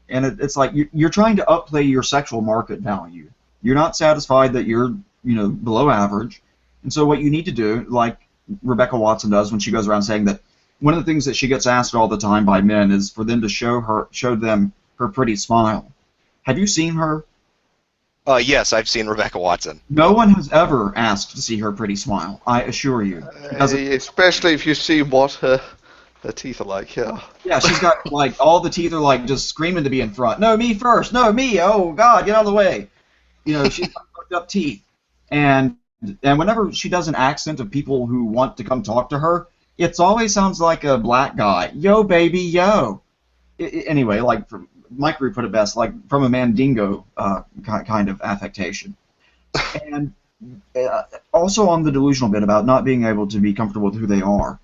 And it's like you're trying to upplay your sexual market value. You're not satisfied that you're below average. And so what you need to do, like Rebecca Watson does when she goes around saying that one of the things that she gets asked all the time by men is for them to show them her pretty smile. Have you seen her? Yes, I've seen Rebecca Watson. No one has ever asked to see her pretty smile, I assure you. Especially if you see what her teeth are like, yeah. Yeah, she's got, like, all the teeth are, like, just screaming to be in front. No, me first. No, me. Oh, God, get out of the way. She's got fucked up teeth. And whenever she does an accent of people who want to come talk to her, it always sounds like a black guy. Yo, baby, yo. Anyway, like, Mike Root put it best, like from a Mandingo kind of affectation. And also on the delusional bit about not being able to be comfortable with who they are,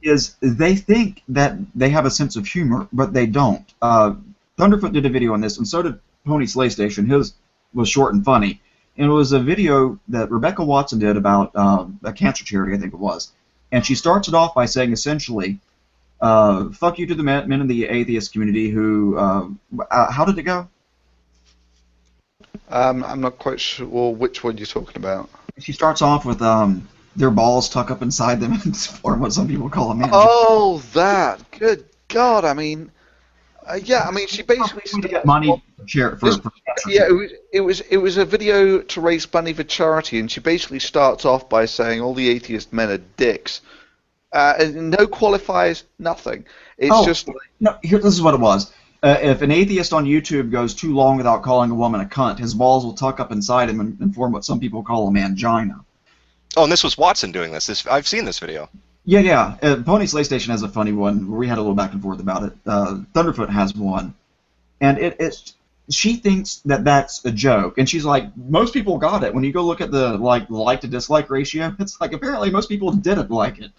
is they think that they have a sense of humor, but they don't. Thunderfoot did a video on this, and so did Pony Slay Station. His was short and funny. And it was a video that Rebecca Watson did about a cancer charity, I think it was. And she starts it off by saying essentially, fuck you to the men in the atheist community who, how did it go? I'm not quite sure which one you're talking about. She starts off with their balls tuck up inside them, or what some people call a man. Oh, that! Good God! I mean, she basically to get money for it was a video to raise money for charity, and she basically starts off by saying all the atheist men are dicks. And no qualifiers, nothing. It's just like... No, this is what it was. If an atheist on YouTube goes too long without calling a woman a cunt, his balls will tuck up inside him and form what some people call a mangina. Oh, and this was Watson doing this. I've seen this video. Yeah. Pony Slay Station has a funny one where we had a little back and forth about it. Thunderfoot has one. And she thinks that that's a joke. And she's like, most people got it. When you go look at the like to dislike ratio, it's like apparently most people didn't like it.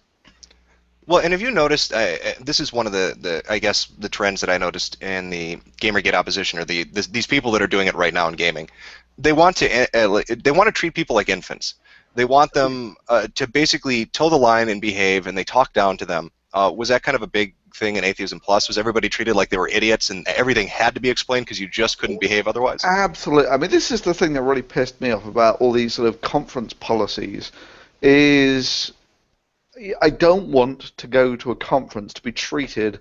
Well, and have you noticed, this is one of the trends that I noticed in the Gamergate opposition, or these people that are doing it right now in gaming. They want to treat people like infants. They want them to basically toe the line and behave, and they talk down to them. Was that kind of a big thing in Atheism Plus? Was everybody treated like they were idiots and everything had to be explained because you just couldn't behave otherwise? Absolutely. I mean, this is the thing that really pissed me off about all these sort of conference policies is... I don't want to go to a conference to be treated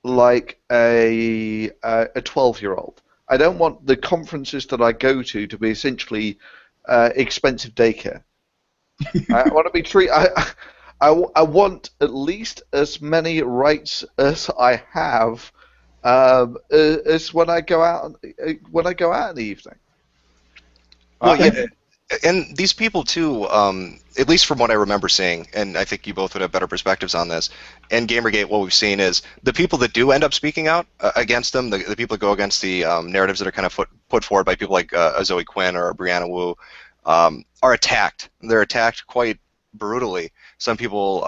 like a 12-year-old. I don't want the conferences that I go to be essentially expensive daycare. I want to be treated. I want at least as many rights as I have as when I go out in the evening. Well, yeah. And these people too, at least from what I remember seeing, and I think you both would have better perspectives on this, and Gamergate, what we've seen is the people that do end up speaking out against them, the people that go against the narratives that are kind of put forward by people like Zoe Quinn or Brianna Wu, are attacked. They're attacked quite brutally. Some people,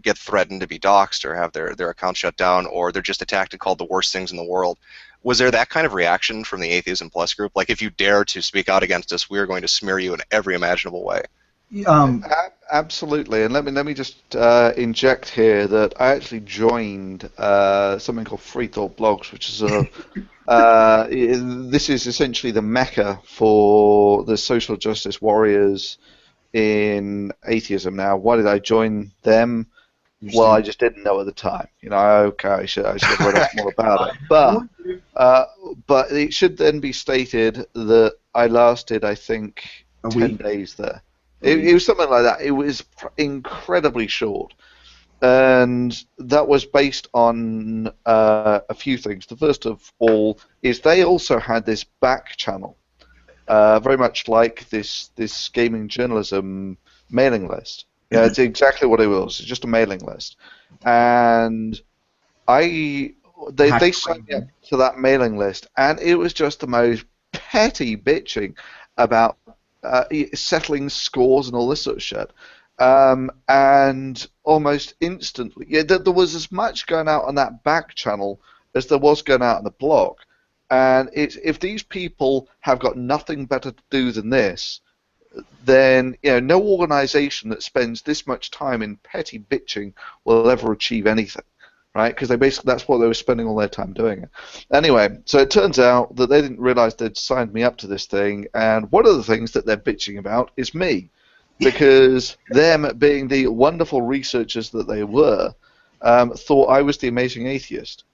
get threatened to be doxxed or have their account shut down, or they're just attacked and called the worst things in the world. Was there that kind of reaction from the Atheism Plus group? Like, if you dare to speak out against us, we are going to smear you in every imaginable way. Absolutely, and let me just inject here that I actually joined something called Free Thought Blogs, which is this is essentially the mecca for the social justice warriors in atheism. Now, why did I join them? Well, I just didn't know at the time. Okay, I should have read up more about it. But it should then be stated that I lasted, I think, 10 days there. It was something like that. It was incredibly short. And that was based on a few things. The first of all is they also had this back channel, very much like this gaming journalism mailing list. Yeah, it's exactly what it was. It's just a mailing list. And they signed me up to that mailing list, and it was just the most petty bitching about settling scores and all this sort of shit. And almost instantly, there was as much going out on that back channel as there was going out on the blog. And if these people have got nothing better to do than this, then no organisation that spends this much time in petty bitching will ever achieve anything, right? Because that's what they were spending all their time doing. Anyway, so it turns out that they didn't realise they'd signed me up to this thing, and one of the things that they're bitching about is me. Because them, being the wonderful researchers that they were, thought I was the amazing atheist.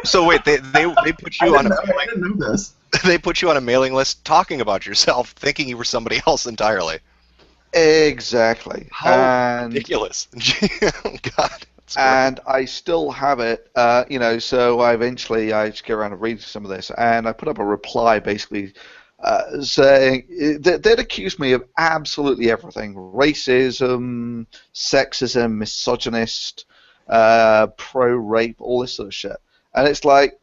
So wait, they put you on a I didn't know this. They put you on a mailing list talking about yourself, thinking you were somebody else entirely. Exactly. How ridiculous! Oh, God. And I still have it, so I just get around to reading some of this, and I put up a reply basically saying they'd accused me of absolutely everything: racism, sexism, misogynist, pro-rape, all this sort of shit. And it's like,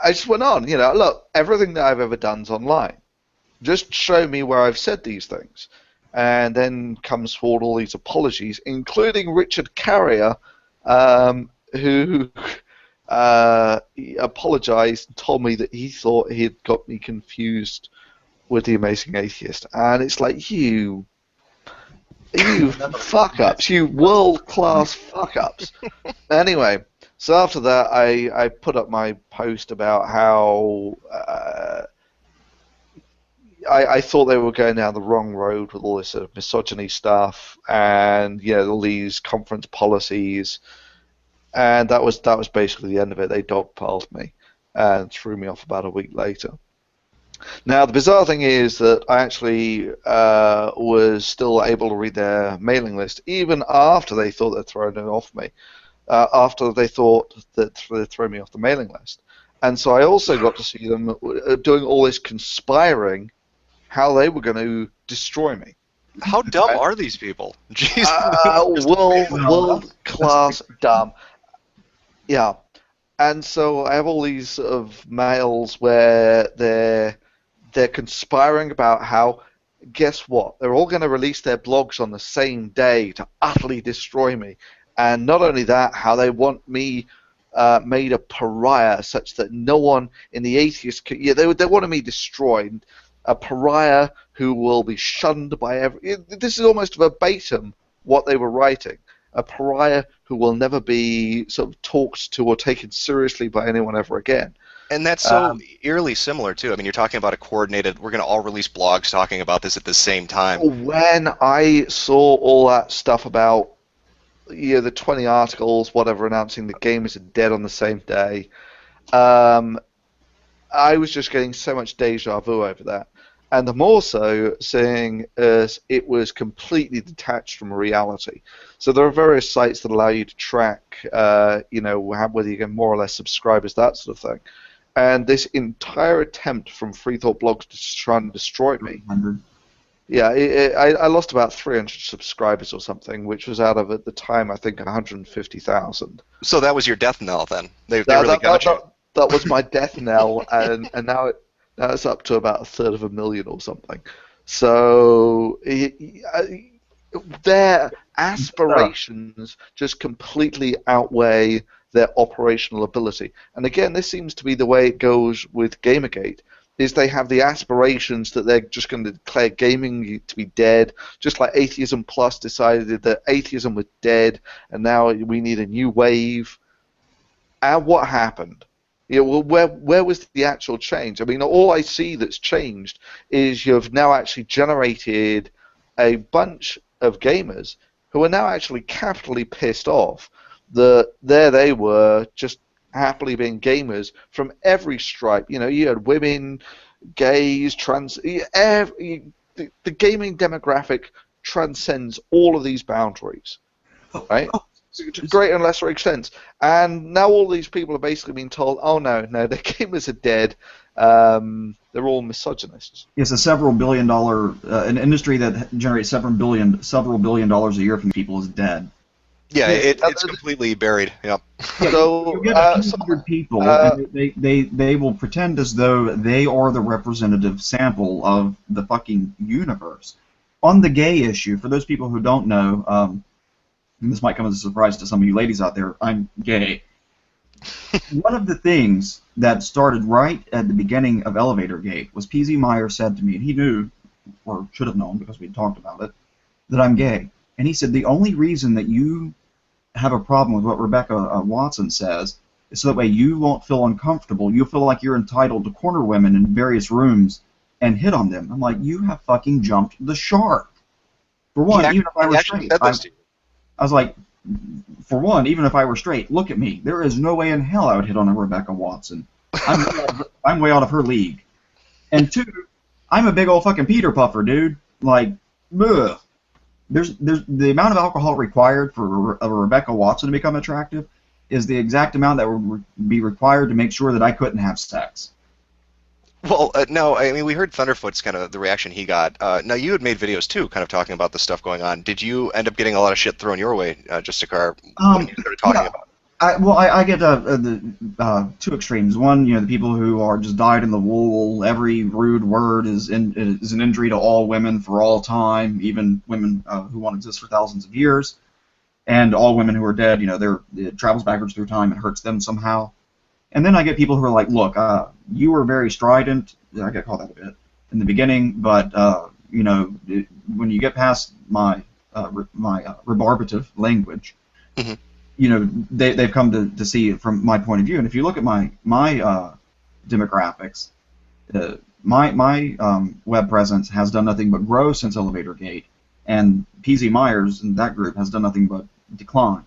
I just went on, look, everything that I've ever done's online. Just show me where I've said these things. And then comes forward all these apologies, including Richard Carrier, who apologized and told me that he thought he had got me confused with the Amazing Atheist. And it's like, you fuck-ups, you world-class fuck-ups. Anyway, so after that, I put up my post about how I thought they were going down the wrong road with all this sort of misogyny stuff and all these conference policies, and that was basically the end of it. They dogpiled me and threw me off about a week later. Now the bizarre thing is that I actually was still able to read their mailing list even after they thought they'd thrown it off me, after they thought that they'd thrown me off the mailing list. And so I also got to see them doing all this conspiring how they were going to destroy me. How dumb are these people? Jeez. World-class dumb. Yeah. And so I have all these sort of mails where they're conspiring about how, guess what, they're all going to release their blogs on the same day to utterly destroy me. And not only that, how they want me made a pariah such that no one in the atheist they wanted me destroyed. A pariah who will be shunned by this is almost verbatim what they were writing. A pariah who will never be sort of talked to or taken seriously by anyone ever again. And that's so eerily similar, too. I mean, you're talking about we're going to all release blogs talking about this at the same time. When I saw all that stuff about the 20 articles, whatever, announcing the game is dead on the same day, I was just getting so much deja vu over that. And the more so seeing as it was completely detached from reality. So there are various sites that allow you to track, whether you get more or less subscribers, that sort of thing. And this entire attempt from Free Thought Blogs to try and destroy me. 100. Yeah, I lost about 300 subscribers or something, which was out of, at the time, I think, 150,000. So that was your death knell, then? They really got you? That was my death knell, and now it's up to about 1/3 of a million or something. So their aspirations just completely outweigh their operational ability. And again, this seems to be the way it goes with Gamergate, is they have the aspirations that they're just going to declare gaming to be dead, just like Atheism Plus decided that atheism was dead, and now we need a new wave. And what happened? Well, where was the actual change? I mean, all I see that's changed is you've now actually generated a bunch of gamers who are now actually capitally pissed off that there they were just happily being gamers from every stripe. You know, you had women, gays, trans. The gaming demographic transcends all of these boundaries, right? To greater and lesser extent. And now all these people are basically being told, oh no, the gamers are dead. They're all misogynists. It's a several $billion an industry that generates several billion dollars a year from people is dead. Yeah, it's completely buried. Yep. So you get a few hundred people, and they will pretend as though they are the representative sample of the fucking universe. On the gay issue, for those people who don't know, and this might come as a surprise to some of you ladies out there, I'm gay. One of the things that started right at the beginning of Elevator Gate was PZ Meyer said to me, and he knew, or should have known because we talked about it, that I'm gay. And he said the only reason that you have a problem with what Rebecca Watson says is so that way you won't feel uncomfortable. You'll feel like you're entitled to corner women in various rooms and hit on them. I'm like, you have fucking jumped the shark. For one, even if I were straight, I was like, for one, even if I were straight, look at me. There is no way in hell I would hit on a Rebecca Watson. I'm way out of her league. And two, I'm a big old fucking Peter Puffer, dude. Like, ugh. There's the amount of alcohol required for a Rebecca Watson to become attractive is the exact amount that would be required to make sure that I couldn't have sex. Well, no, I mean, we heard Thunderfoot's kind of the reaction he got. Now, you had made videos, too, kind of talking about the stuff going on. Did you end up getting a lot of shit thrown your way, Justicar, when you started talking about it? I get the two extremes. One, the people who are just dyed in the wool. Every rude word is an injury to all women for all time, even women who won't exist for thousands of years. And all women who are dead, it travels backwards through time and hurts them somehow. And then I get people who are like, look, you were very strident. I get called that a bit in the beginning, but when you get past my rebarbative language, mm-hmm. They've come to see it from my point of view. And if you look at my demographics, my web presence has done nothing but grow since Elevator Gate, and PZ Myers and that group has done nothing but decline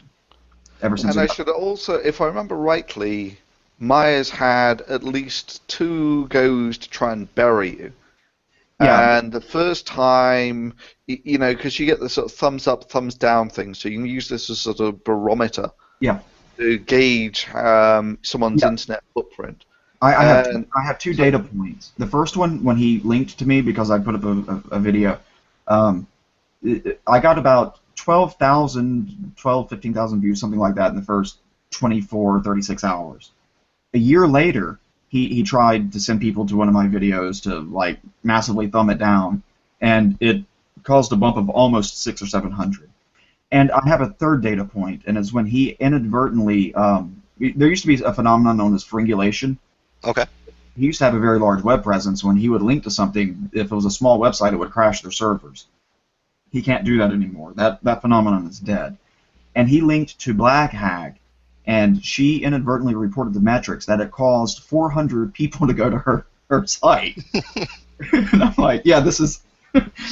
ever since. And I should also, if I remember rightly, Myers had at least 2 goes to try and bury you. Yeah. And the first time, because you get the sort of thumbs up, thumbs down thing, so you can use this as sort of barometer to gauge someone's internet footprint. I have 2 data points. The first one, when he linked to me because I put up a video, I got about 15,000 views, something like that, in the first 24, 36 hours. A year later, he tried to send people to one of my videos to like massively thumb it down, and it caused a bump of almost 600 or 700. And I have a third data point, and it's when he inadvertently there used to be a phenomenon known as fringulation. Okay. He used to have a very large web presence. When he would link to something, if it was a small website, it would crash their servers. He can't do that anymore. That phenomenon is dead. And he linked to Black Hag, and she inadvertently reported the metrics that it caused 400 people to go to her site. And I'm like, yeah, this is...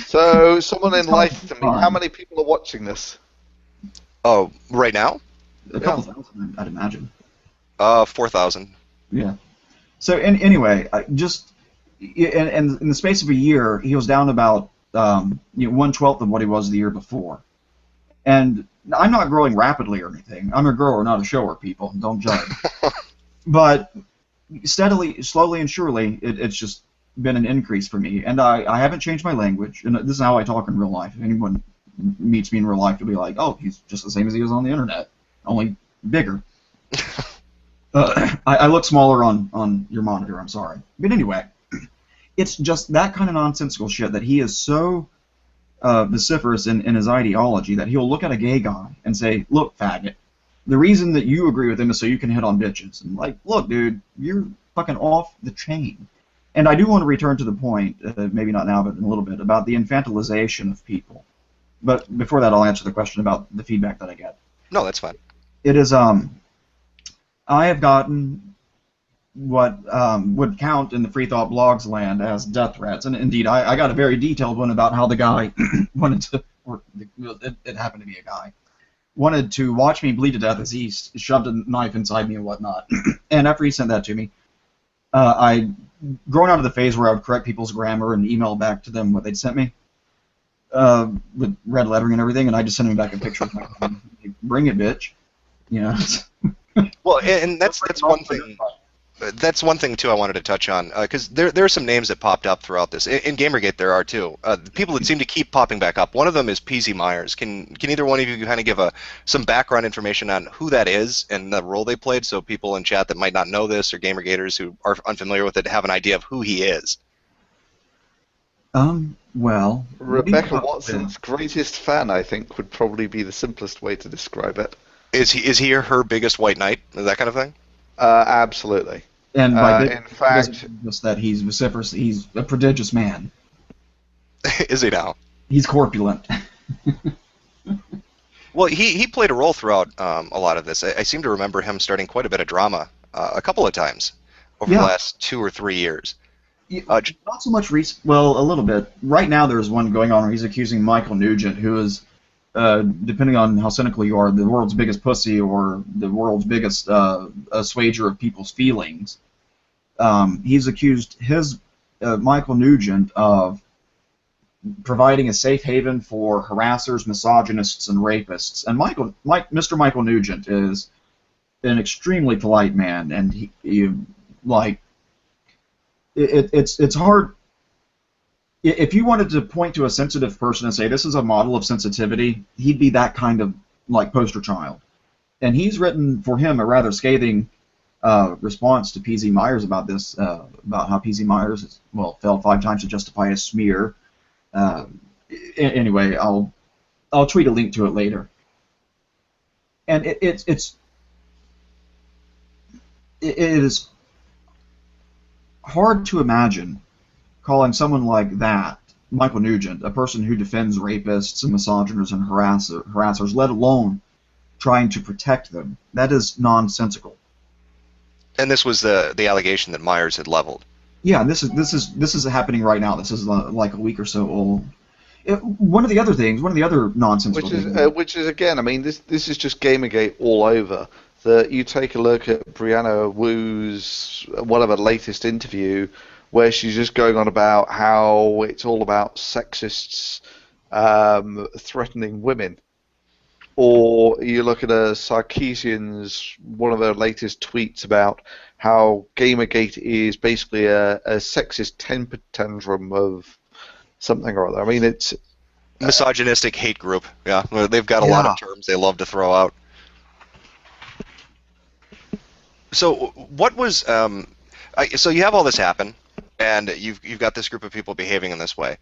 So, someone enlightened me. How many people are watching this? Oh, right now? A couple thousand, I'd imagine. 4,000. Yeah. So, anyway, in the space of a year, he was down about 1/12 of what he was the year before. And I'm not growing rapidly or anything. I'm a grower, not a shower, people. Don't judge. But steadily, slowly and surely, it's just been an increase for me. And I haven't changed my language. And this is how I talk in real life. If anyone meets me in real life, they'll be like, oh, he's just the same as he is on the internet, only bigger. I look smaller on your monitor, I'm sorry. But anyway, it's just that kind of nonsensical shit that he is so vociferous in his ideology that he'll look at a gay guy and say, "Look, faggot, the reason that you agree with him is so you can hit on bitches." And like, look, dude, you're fucking off the chain. And I do want to return to the point, maybe not now, but in a little bit, about the infantilization of people. But before that, I'll answer the question about the feedback that I get. No, that's fine. It is, I have gotten what would count in the Free Thought Blogs land as death threats. And indeed, I got a very detailed one about how the guy wanted to, or it happened to be a guy, wanted to watch me bleed to death as he shoved a knife inside me and whatnot. And after he sent that to me, I grown out of the phase where I would correct people's grammar and email back to them what they'd sent me with red lettering and everything, and I just sent him back a picture of my phone. Bring it, bitch. You know. Well, and that's one thing. That's one thing too I wanted to touch on, because there are some names that popped up throughout this. In Gamergate there are too. The people that seem to keep popping back up. One of them is PZ Myers. Can either one of you kind of give some background information on who that is and the role they played, so people in chat that might not know this, or Gamergaters who are unfamiliar with it, have an idea of who he is? Well, Rebecca Watson's greatest fan, I think, would probably be the simplest way to describe it. Is he or her biggest white knight? That kind of thing? Absolutely. And by in fact, just that he's vociferous. He's a prodigious man. Is he now? He's corpulent. Well, he played a role throughout a lot of this. I seem to remember him starting quite a bit of drama a couple of times over the last 2 or 3 years. Not so much well, a little bit. Right now there's one going on where he's accusing Michael Nugent, who is, depending on how cynical you are, the world's biggest pussy or the world's biggest assuager of people's feelings. He's accused Michael Nugent of providing a safe haven for harassers, misogynists, and rapists. And Mr. Michael Nugent is an extremely polite man, and it's hard. If you wanted to point to a sensitive person and say this is a model of sensitivity, he'd be that kind of poster child. And he's written for him a rather scathing response to PZ Myers about this, about how PZ Myers fell 5 times to justify a smear. Anyway, I'll tweet a link to it later. And it is hard to imagine calling someone like that, Michael Nugent, a person who defends rapists and misogynists and harassers, let alone trying to protect them. That is nonsensical. And this was the allegation that Myers had leveled. Yeah, this is happening right now. This is like a week or so old. One of the other nonsensical things, which is again, I mean, this is just Gamergate all over. That you take a look at Brianna Wu's whatever latest interview, where she's just going on about how it's all about sexists threatening women. Or you look at Sarkeesian's one of her latest tweets about how Gamergate is basically a sexist temper tantrum of something or other. I mean, it's misogynistic hate group. Yeah, they've got a lot of terms they love to throw out. So what was so you have all this happen, and you've got this group of people behaving in this way.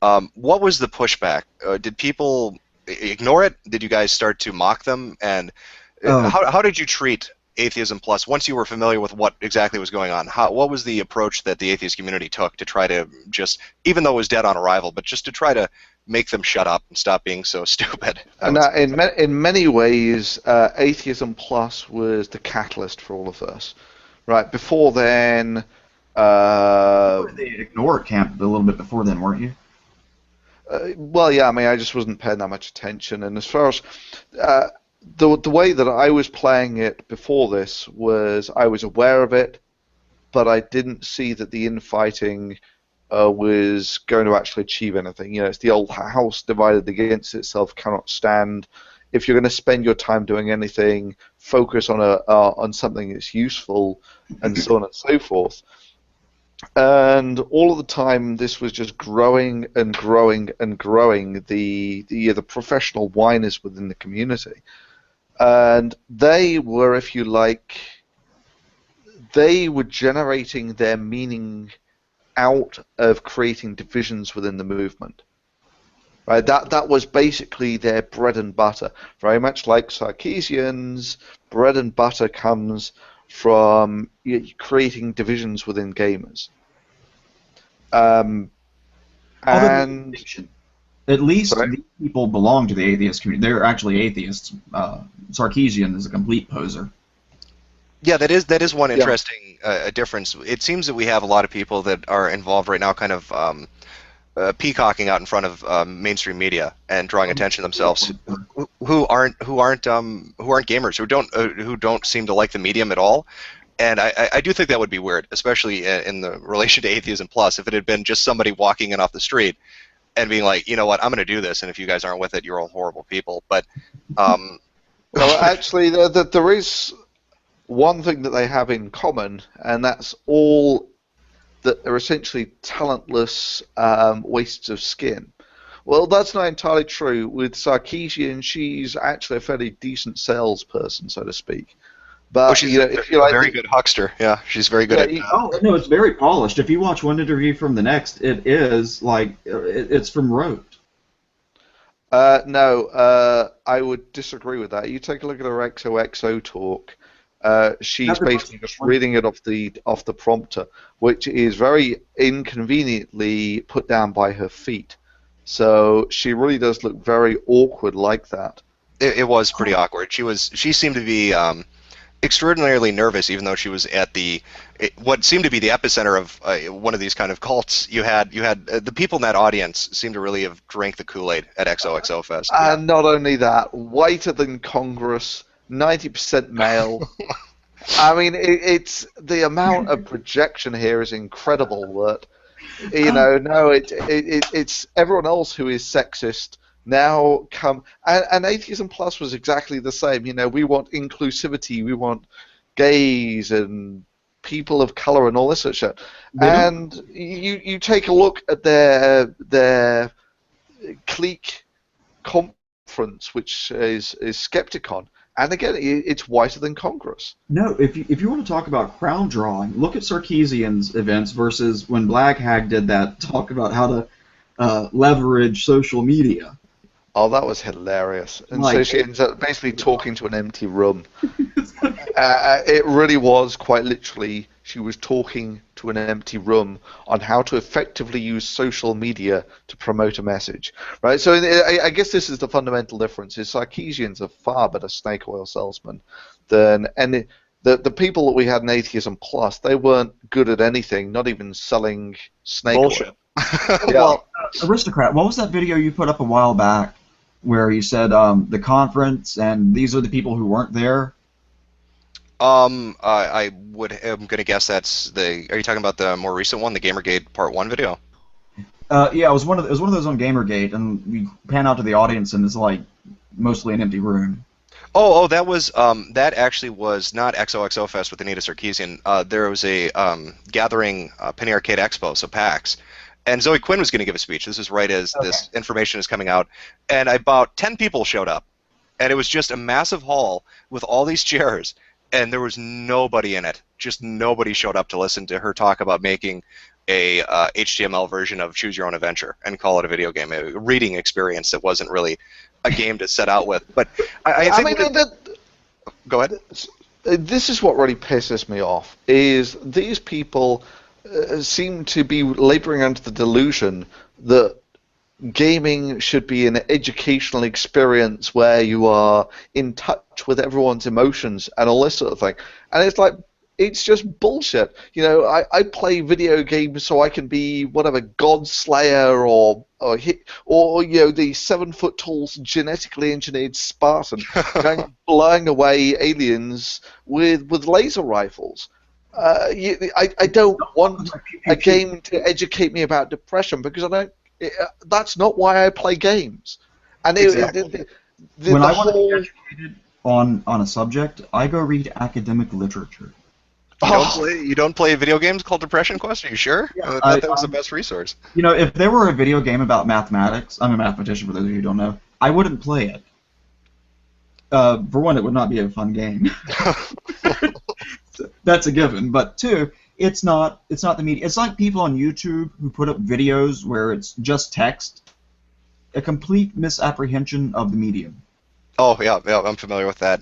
What was the pushback? Did people ignore it? Did you guys start to mock them? And how did you treat Atheism Plus once you were familiar with what exactly was going on? What was the approach that the atheist community took to try to just, even though it was dead on arrival, but just to try to make them shut up and stop being so stupid? And in many ways, Atheism Plus was the catalyst for all of this. Right before then, they ignored camp a little bit before then, weren't you? Well, yeah. I mean, I just wasn't paying that much attention. And as far as the way that I was playing it before this was, I was aware of it, but I didn't see that the infighting was going to actually achieve anything. You know, it's the old house divided against itself cannot stand. If you're going to spend your time doing anything, focus on something that's useful, and so on and so forth. And all of the time, this was just growing and growing and growing. The professional whiners within the community, and they were, if you like, they were generating their meaning out of creating divisions within the movement. Right, that was basically their bread and butter. Very much like Sarkeesians, bread and butter comes from creating divisions within gamers. And at least sorry? these people belong to the atheist community. They're actually atheists. Sarkeesian is a complete poser. Yeah, that is one interesting difference. It seems that we have a lot of people that are involved right now, kind of peacocking out in front of mainstream media and drawing attention to themselves, who aren't gamers, who don't seem to like the medium at all. And I do think that would be weird, especially in the relation to Atheism Plus, if it had been just somebody walking in off the street and being like, you know what, I'm going to do this, and if you guys aren't with it, you're all horrible people. But well, actually, there is one thing that they have in common, and that's all that they're essentially talentless wastes of skin. Well, that's not entirely true. With Sarkeesian, she's actually a fairly decent salesperson, so to speak. But she's a very good huckster. Yeah, she's very good at. Oh no, it's very polished. If you watch one interview from the next, it is like it's from rote. No, I would disagree with that. You take a look at her XOXO talk. She's basically just reading it off the prompter, which is very inconveniently put down by her feet. So she really does look very awkward like that. It was pretty awkward. She seemed to be extraordinarily nervous, even though she was at what seemed to be the epicenter of one of these kind of cults. You had the people in that audience seemed to really have drank the Kool-Aid at XOXO Fest. And not only that, whiter than Congress, 90% male. I mean, it's the amount of projection here is incredible. That it's everyone else who is sexist now come, and Atheism Plus was exactly the same. We want inclusivity, we want gays and people of color and all this sort of shit. And you take a look at their clique conference, which is Skepticon. And again, it's whiter than Congress. No, if you want to talk about crowd drawing, look at Sarkeesian's events versus when Black Hag did that talk about how to leverage social media. Oh, that was hilarious. And so she ends up basically talking to an empty room. It really was quite literally, she was talking to an empty room on how to effectively use social media to promote a message. Right? So I guess this is the fundamental difference, is Sarkeesian's a far better snake oil salesman than any. The people that we had in Atheism Plus, they weren't good at anything, not even selling snake Bullshit. oil. Well, Aristocrat, what was that video you put up a while back where you said the conference and these are the people who weren't there? I'm gonna guess that's the. Are you talking about the more recent one, the Gamergate Part 1 video? Yeah, it was one of those on Gamergate, and we pan out to the audience, and it's like mostly an empty room. Oh, that was that actually was not XOXO Fest with Anita Sarkeesian. There was a gathering, Penny Arcade Expo, so PAX, and Zoe Quinn was going to give a speech. This is right as this information is coming out, and about 10 people showed up, and it was just a massive hall with all these chairs, and there was nobody in it. Just nobody showed up to listen to her talk about making a HTML version of Choose Your Own Adventure and call it a video game, a reading experience that wasn't really a game to set out with. But I think go ahead. This is what really pisses me off, is these people seem to be laboring under the delusion that gaming should be an educational experience where you are in touch with everyone's emotions and all this sort of thing. And it's like, it's just bullshit. I play video games so I can be whatever God Slayer or the 7-foot-tall genetically engineered Spartan going blowing away aliens with laser rifles. I don't want a game to educate me about depression because I don't. That's not why I play games. And Exactly. When I want to be educated on a subject, I go read academic literature. You don't play video games called Depression Quest? Are you sure? Yeah, I thought that was the best resource. If there were a video game about mathematics, I'm a mathematician for those of you who don't know, I wouldn't play it. For one, it would not be a fun game. That's a given. But two, It's not the media. It's like people on YouTube who put up videos where it's just text. A complete misapprehension of the medium. Oh yeah, yeah, I'm familiar with that.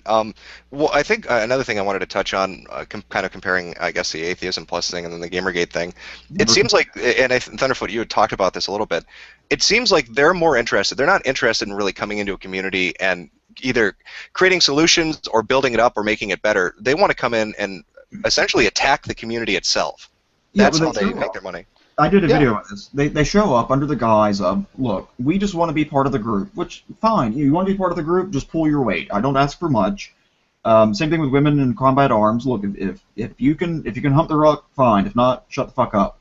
Well, I think another thing I wanted to touch on, kind of comparing, I guess, the Atheism Plus thing and then the Gamergate thing. It seems like, and Thunderfoot, you had talked about this a little bit. It seems like they're more interested. They're not interested in really coming into a community and either creating solutions or building it up or making it better. They want to come in and essentially attack the community itself. That's how they make their money. I did a video on this. They show up under the guise of, look, we just want to be part of the group, which, fine, you want to be part of the group, just pull your weight. I don't ask for much. Same thing with women in combat arms. Look, if you can hump the rock, fine. If not, shut the fuck up.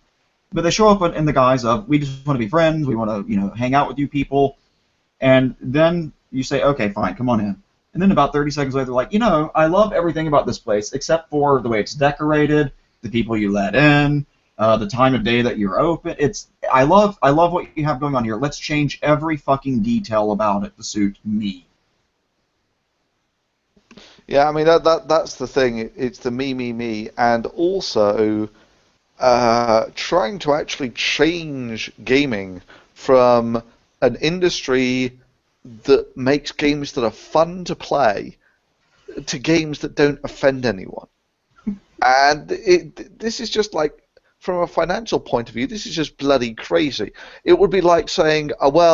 But they show up in the guise of, we just want to be friends, we want to, hang out with you people, and then you say, okay, fine, come on in. And then about 30 seconds later, they're like, I love everything about this place, except for the way it's decorated, the people you let in, the time of day that you're open. I love what you have going on here. Let's change every fucking detail about it to suit me. Yeah, I mean that's the thing. It's the me, and also trying to actually change gaming from an industry that makes games that are fun to play to games that don't offend anyone. And this is just like, from a financial point of view, this is just bloody crazy. It would be like saying, in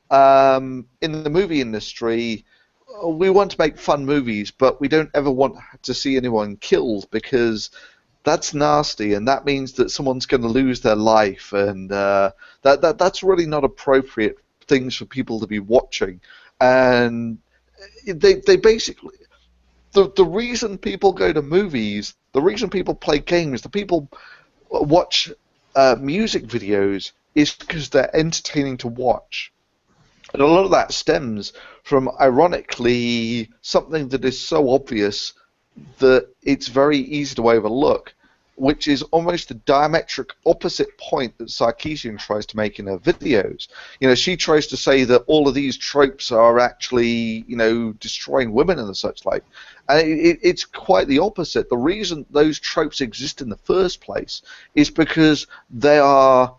the movie industry, we want to make fun movies, but we don't ever want to see anyone killed because that's nasty, and that means that someone's going to lose their life, and that's really not appropriate things for people to be watching. And they basically, the reason people go to movies, the reason people play games, the people watch music videos is because they're entertaining to watch. And a lot of that stems from, ironically, something that is so obvious that it's very easy to overlook, which is almost the diametric opposite point that Sarkeesian tries to make in her videos. She tries to say that all of these tropes are actually, destroying women and such like. And it's quite the opposite. The reason those tropes exist in the first place is because they are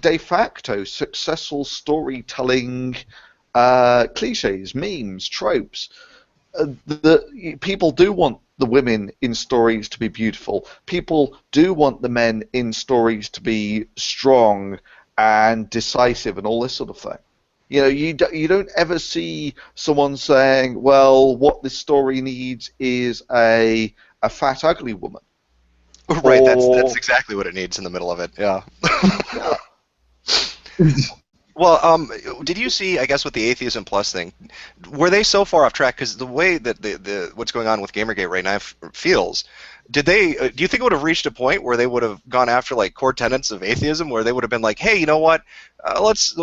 de facto successful storytelling cliches, memes, tropes. People do want the women in stories to be beautiful. People do want the men in stories to be strong and decisive and all this sort of thing. You don't ever see someone saying, well, what this story needs is a fat, ugly woman. Right, that's exactly what it needs in the middle of it, yeah. Well, did you see, I guess, with the Atheism Plus thing, were they so far off track? Because the way that what's going on with Gamergate right now feels, do you think it would have reached a point where they would have gone after like core tenets of atheism, where they would have been like, hey, you know what, let's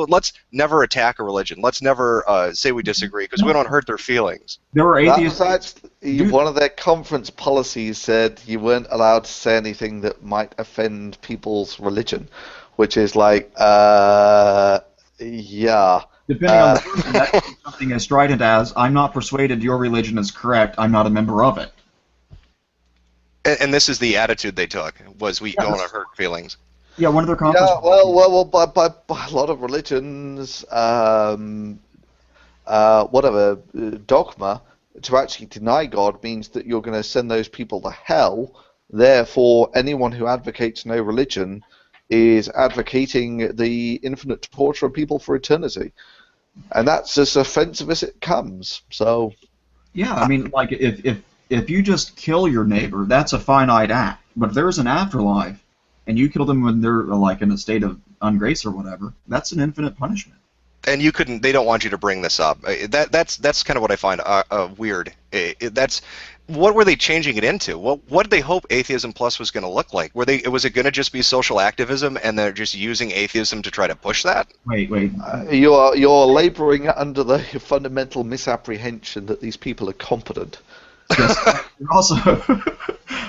never attack a religion, let's never say we disagree because we don't hurt their feelings. There were atheists. One of their conference policies said you weren't allowed to say anything that might offend people's religion, which is like, yeah. Depending on the person, that could be something as strident as, I'm not persuaded your religion is correct, I'm not a member of it. And this is the attitude they took, was we don't want to hurt feelings. Yeah, one of their conference. Yeah, well, by a lot of religions, dogma, to actually deny God means that you're going to send those people to hell. Therefore, anyone who advocates no religion is advocating the infinite torture of people for eternity. And that's as offensive as it comes. So, yeah, I mean, like, if you just kill your neighbor, that's a finite act. But if there's an afterlife, and you kill them when they're like in a state of ungrace or whatever, that's an infinite punishment. And you couldn't. They don't want you to bring this up. That's kind of what I find weird. What were they changing it into? What did they hope Atheism Plus was going to look like? Was it going to just be social activism, and they're just using atheism to try to push that? Wait. You're laboring under the fundamental misapprehension that these people are competent. Yes.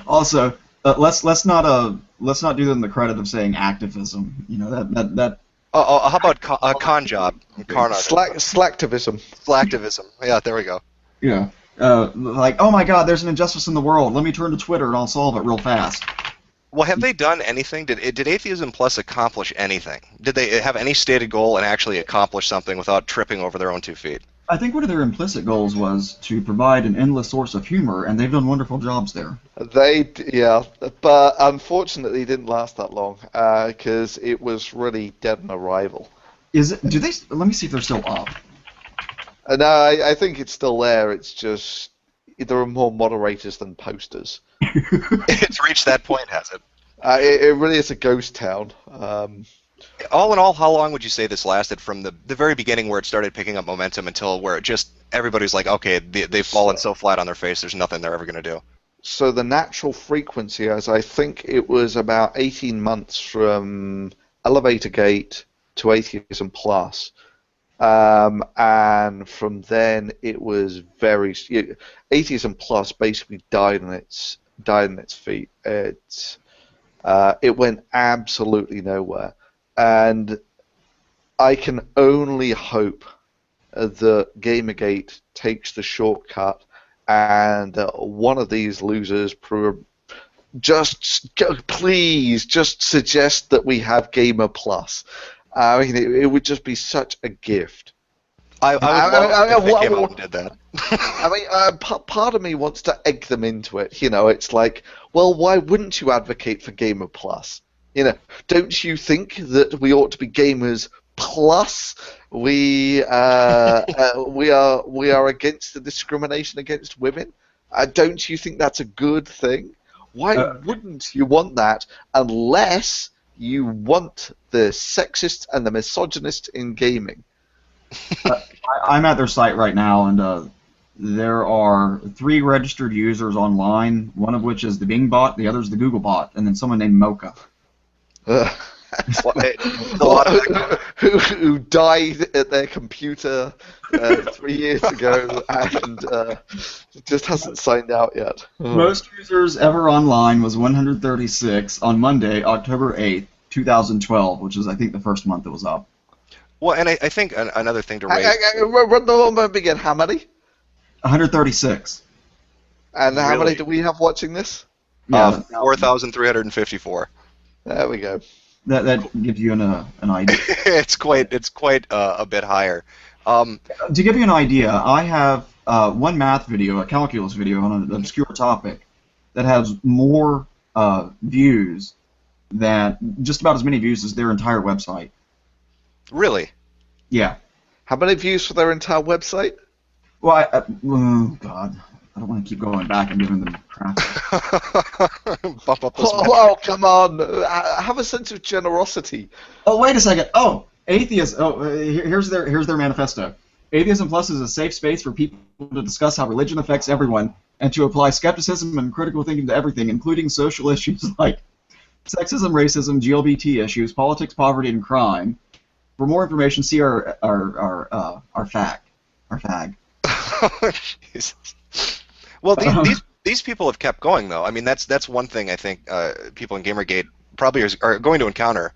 Also, let's not do them the credit of saying activism. That. How about con job? Slacktivism. Slacktivism. Yeah, there we go. Yeah. Like, oh my God, there's an injustice in the world. Let me turn to Twitter and I'll solve it real fast. Well, have they done anything? Did Atheism Plus accomplish anything? Did they have any stated goal and actually accomplish something without tripping over their own 2 feet? I think one of their implicit goals was to provide an endless source of humor, and they've done wonderful jobs there. Yeah, but unfortunately, it didn't last that long because it was really dead on arrival. Is it? Do they? Let me see if they're still up. No, I think it's still there. It's just there are more moderators than posters. It's reached that point, has it? It really is a ghost town. All in all, how long would you say this lasted from the very beginning where it started picking up momentum until where it just everybody's like, okay, they've fallen so flat on their face, there's nothing they're ever going to do? So the natural frequency is, I think it was about 18 months from Elevator Gate to Atheism Plus. And from then it was Atheism Plus basically died on its feet. It went absolutely nowhere, and I can only hope that Gamergate takes the shortcut and one of these losers please just suggest that we have Gamer Plus. I mean, it would just be such a gift. I would love if they came out and did that. I mean, part of me wants to egg them into it. You know, it's like, well, why wouldn't you advocate for Gamer Plus? You know, don't you think that we ought to be Gamers Plus? We are against the discrimination against women. Don't you think that's a good thing? Why wouldn't you want that unless you want the sexist and the misogynist in gaming? I'm at their site right now, and there are 3 registered users online, one of which is the Bing bot, the other is the Google bot, and then someone named Mocha. Who died at their computer 3 years ago and just hasn't signed out yet. Most users ever online was 136 on Monday, October 8th, 2012, which is, I think, the first month it was up. Well, and I think another thing to raise... Run the number again. How many? 136. And how Really? many do we have watching this? 4,354. There we go. That gives you an idea. It's quite a bit higher. To give you an idea, I have one math video, a calculus video on an obscure topic that has more views just about as many views as their entire website. Really? Yeah. How many views for their entire website? Well, oh God, I don't want to keep going back and giving them crap. Bump up this Oh, come on! Have a sense of generosity. Oh, wait a second. Oh, atheists. Oh, here's their manifesto. Atheism Plus is a safe space for people to discuss how religion affects everyone and to apply skepticism and critical thinking to everything, including social issues like sexism, racism, GLBT issues, politics, poverty, and crime. For more information, see our fag. Oh, Jesus. Well, these people have kept going, though. I mean, that's one thing I think people in Gamergate probably are going to encounter.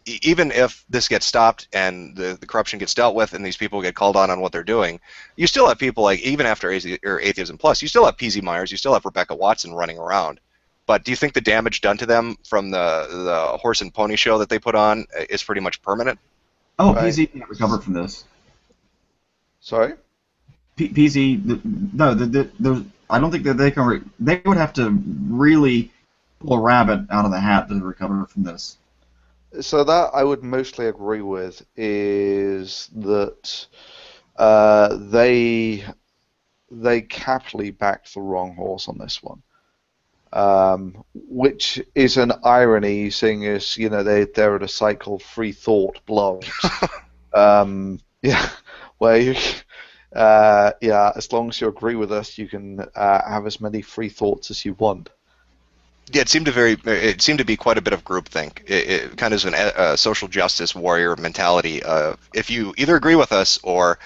Even if this gets stopped and the corruption gets dealt with and these people get called on what they're doing, you still have people like, even after Atheism Plus, you still have PZ Myers, you still have Rebecca Watson running around. But do you think the damage done to them from the horse and pony show that they put on is pretty much permanent? Oh, Right. PZ can't recover from this. Sorry? PZ, I don't think that they can. They would have to really pull a rabbit out of the hat to recover from this. So that I would mostly agree with is that they capitally backed the wrong horse on this one. Which is an irony, seeing as they're at a site called Free Thought Blogs. Where you, as long as you agree with us, you can have as many free thoughts as you want. Yeah, it seemed to be quite a bit of groupthink. It kind of is a social justice warrior mentality. If you either agree with us or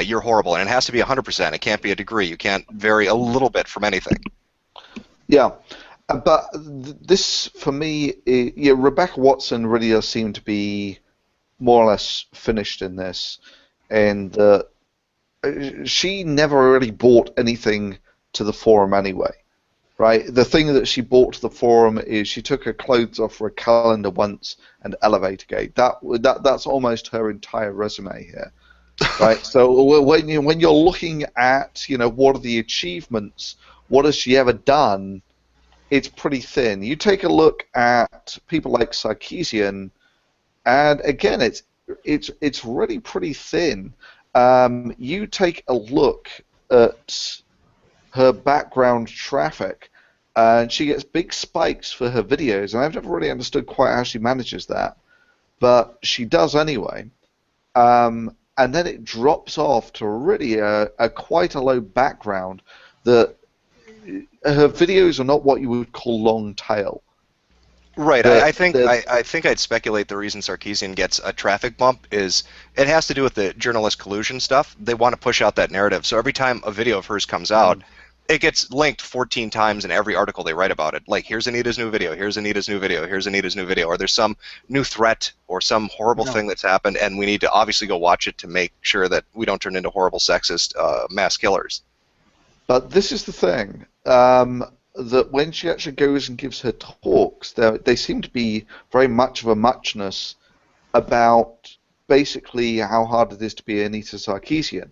you're horrible, and it has to be 100%. It can't be a degree. You can't vary a little bit from anything. Yeah, but this, for me, Rebecca Watson really does seem to be more or less finished in this, and she never really brought anything to the forum anyway, right? The thing that she brought to the forum is she took her clothes off for a calendar once and elevator gate. That's almost her entire resume here, right? So when you're looking at, you know, what are the achievements, what has she ever done? It's pretty thin. You take a look at people like Sarkeesian, and again, it's really pretty thin. You take a look at her background traffic, and she gets big spikes for her videos, and I've never really understood quite how she manages that, but she does anyway. And then it drops off to really a quite a low background. That her videos are not what you would call long tail. Right. I think I'd speculate the reason Sarkeesian gets a traffic bump is it has to do with the journalist collusion stuff. They want to push out that narrative. So every time a video of hers comes out, it gets linked 14 times in every article they write about it. Like, here's Anita's new video, here's Anita's new video, here's Anita's new video, or there's some new threat or some horrible thing that's happened, and we need to obviously go watch it to make sure that we don't turn into horrible sexist mass killers. But this is the thing, that when she actually goes and gives her talks, they seem to be very much of a muchness about basically how hard it is to be Anita Sarkeesian.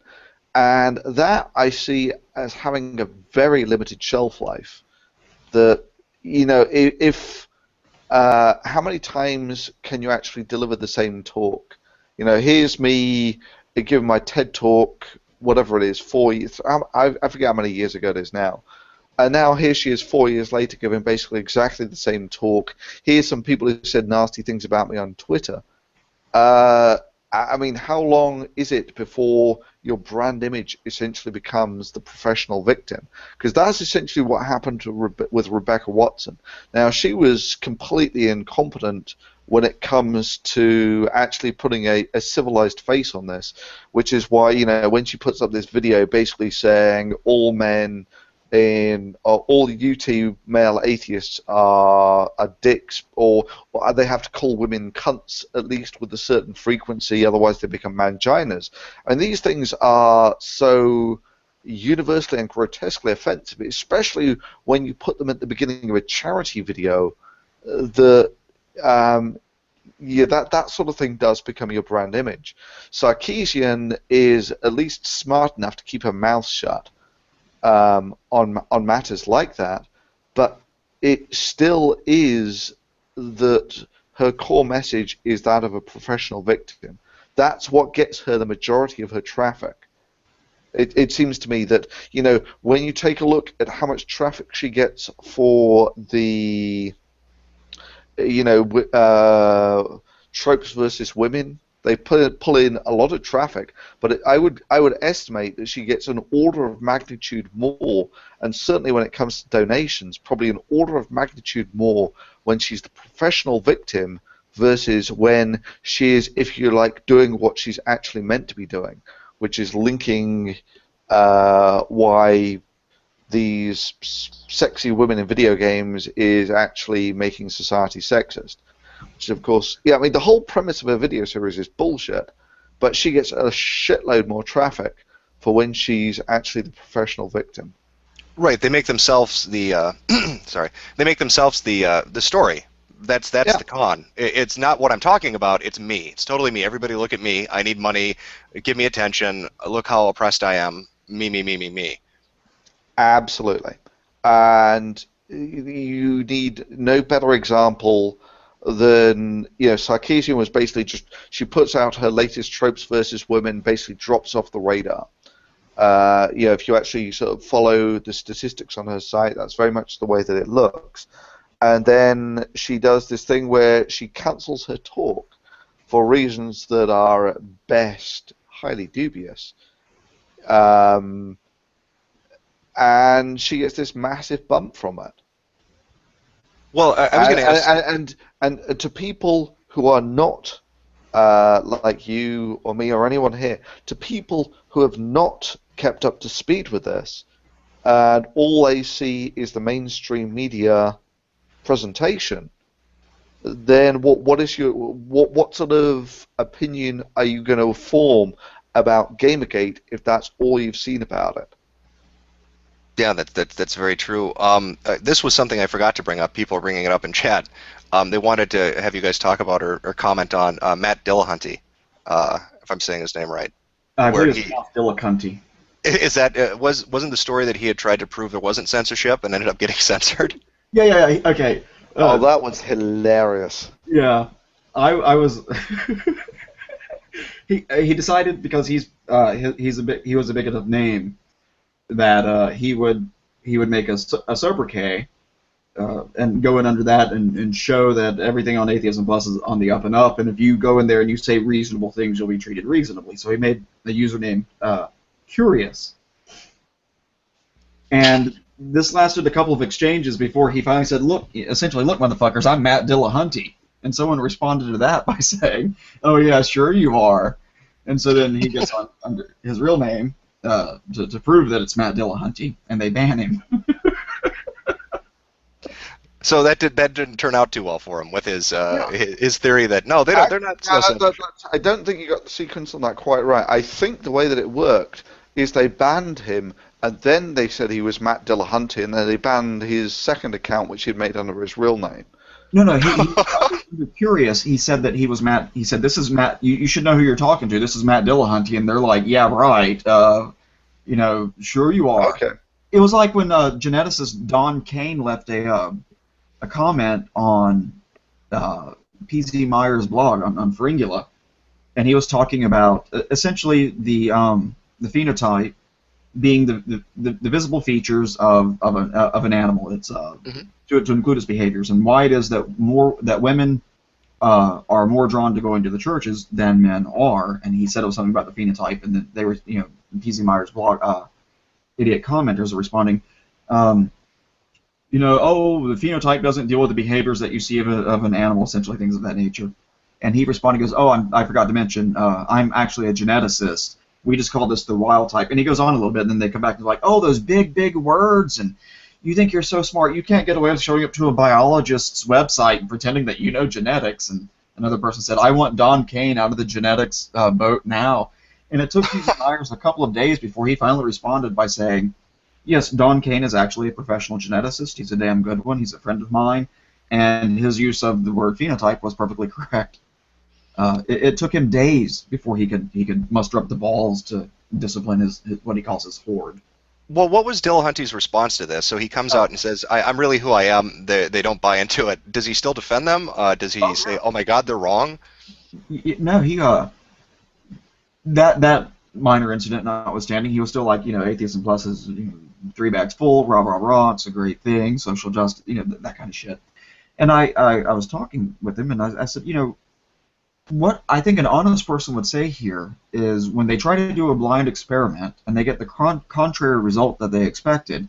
And that I see as having a very limited shelf life. That, you know, if how many times can you actually deliver the same talk? You know, here's me giving my TED talk, whatever it is, 4 years. I forget how many years ago it is now. And now here she is 4 years later giving basically exactly the same talk. Here's some people who said nasty things about me on Twitter. I mean, how long is it before your brand image essentially becomes the professional victim? Because that's essentially what happened with Rebecca Watson. Now, she was completely incompetent when it comes to actually putting a civilized face on this, which is why, you know, when she puts up this video basically saying all men all UT male atheists are dicks, or they have to call women cunts at least with a certain frequency, otherwise they become manginas. And these things are so universally and grotesquely offensive, especially when you put them at the beginning of a charity video. That sort of thing does become your brand image. Sarkeesian is at least smart enough to keep her mouth shut on matters like that, but it still is that her core message is that of a professional victim. That's what gets her the majority of her traffic. It seems to me that, you know, when you take a look at how much traffic she gets for the, you know, tropes versus women, they pull in a lot of traffic, but I would estimate that she gets an order of magnitude more, and certainly when it comes to donations, probably an order of magnitude more when she's the professional victim versus when she is, if you like, doing what she's actually meant to be doing, which is linking why these sexy women in video games is actually making society sexist. Which, of course, yeah, I mean, the whole premise of her video series is bullshit, but she gets a shitload more traffic for when she's actually the professional victim. Right. They make themselves the sorry. They make themselves the story. That's the con. It's not what I'm talking about. It's me. It's totally me. Everybody look at me. I need money. Give me attention. Look how oppressed I am. Me, me, me, me, me. Absolutely. And you need no better example than, you know, Sarkeesian was basically just, she puts out her latest tropes versus women, basically drops off the radar. You know, if you actually sort of follow the statistics on her site, that's very much the way that it looks. And then she does this thing where she cancels her talk for reasons that are at best highly dubious. And she gets this massive bump from it. Well, I was going to ask... And to people who are not like you or me or anyone here, to people who have not kept up to speed with this, and all they see is the mainstream media presentation, then what sort of opinion are you going to form about Gamergate if that's all you've seen about it? Yeah, that's very true. This was something I forgot to bring up. People are bringing it up in chat. They wanted to have you guys talk about or comment on Matt Dillahunty, if I'm saying his name right. I Where believe it's he Mount Dillicunty. is that wasn't the story that he had tried to prove there wasn't censorship and ended up getting censored? Yeah. Okay. Oh, Uh, that was hilarious. yeah. I was. He decided because he was a big enough name that he would make a sobriquet and go in under that and show that everything on Atheism Plus is on the up and up, and if you go in there and you say reasonable things, you'll be treated reasonably. So he made the username Curious, and this lasted a couple of exchanges before he finally said, "Look, essentially, look, motherfuckers, I'm Matt Dillahunty," and someone responded to that by saying, "Oh yeah, sure you are," and so then he gets on under his real name to prove that it's Matt Dillahunty, and they ban him. So that didn't turn out too well for him with his theory that no, they're not No, censorship. I don't think you got the sequence on that quite right. I think the way that it worked is they banned him, and then they said he was Matt Dillahunty, and then they banned his second account, which he'd made under his real name. No, he was curious. He said that he was Matt. He said, "This is Matt. You should know who you're talking to. This is Matt Dillahunty." And they're like, "Yeah, right. Sure you are." Okay. It was like when geneticist Don Kane left a comment on PZ Meyer's blog on Feringula, and he was talking about essentially the phenotype being the visible features of an animal. It's to include its behaviors, and why it is that women are more drawn to going to the churches than men are. And he said it was something about the phenotype, and that they were, P.Z. Meyer's blog idiot commenters are responding. Oh, the phenotype doesn't deal with the behaviors that you see of an animal, essentially things of that nature. And he responded, goes, "Oh, I forgot to mention, I'm actually a geneticist. We just call this the wild type." And he goes on a little bit, and then they come back and like, "Oh, those big words, and you think you're so smart. You can't get away with showing up to a biologist's website and pretending that you know genetics." And another person said, "I want Don Kane out of the genetics boat now." And it took P.Z. Myers a couple of days before he finally responded by saying, "Yes, Don Kane is actually a professional geneticist. He's a damn good one. He's a friend of mine, and his use of the word phenotype was perfectly correct." It took him days before he could muster up the balls to discipline his what he calls his horde. Well, what was Dillahunty's response to this? So he comes out and says, I'm really who I am. They don't buy into it. Does he still defend them? Does he say, oh my God, they're wrong? No, he that minor incident notwithstanding, he was still like, Atheism Plus is 3 bags full, rah rah rah. It's a great thing, social justice, that kind of shit. And I was talking with him, and I said, what I think an honest person would say here is when they try to do a blind experiment and they get the contrary result that they expected,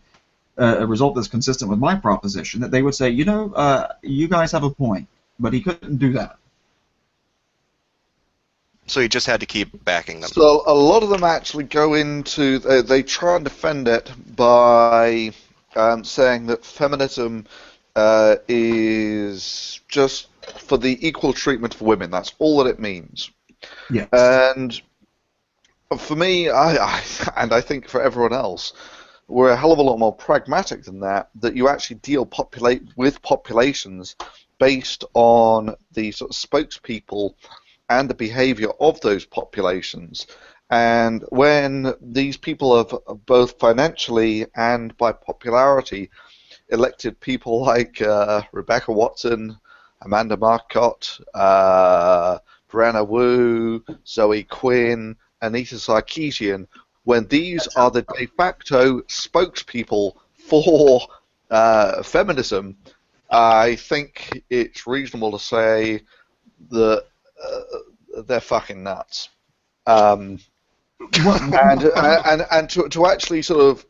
a result that's consistent with my proposition, that they would say, you guys have a point, but he couldn't do that. So he just had to keep backing them. So a lot of them actually go into, they try and defend it by saying that feminism is just for the equal treatment of women. That's all that it means. Yes. And for me, and I think for everyone else, we're a hell of a lot more pragmatic than that, that you actually deal with populations based on the sort of spokespeople and the behavior of those populations. And when these people have both financially and by popularity elected people like Rebecca Watson, Amanda Marcotte, Brianna Wu, Zoe Quinn, Anita Sarkeesian, when these are the de facto spokespeople for feminism, I think it's reasonable to say that they're fucking nuts. And to actually sort of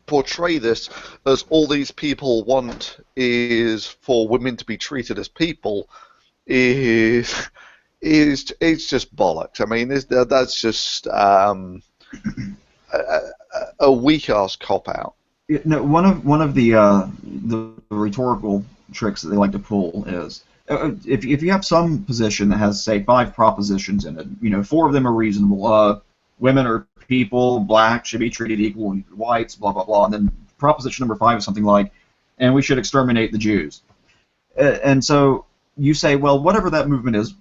portray this as all these people want is for women to be treated as people is just bollocks. I mean, that's just a weak ass cop out. No, one of the rhetorical tricks that they like to pull is if you have some position that has, say, 5 propositions in it, 4 of them are reasonable. Women are people, blacks should be treated equal, whites, blah blah blah, and then proposition number 5 is something like, and we should exterminate the Jews. And so you say, well, whatever that movement is,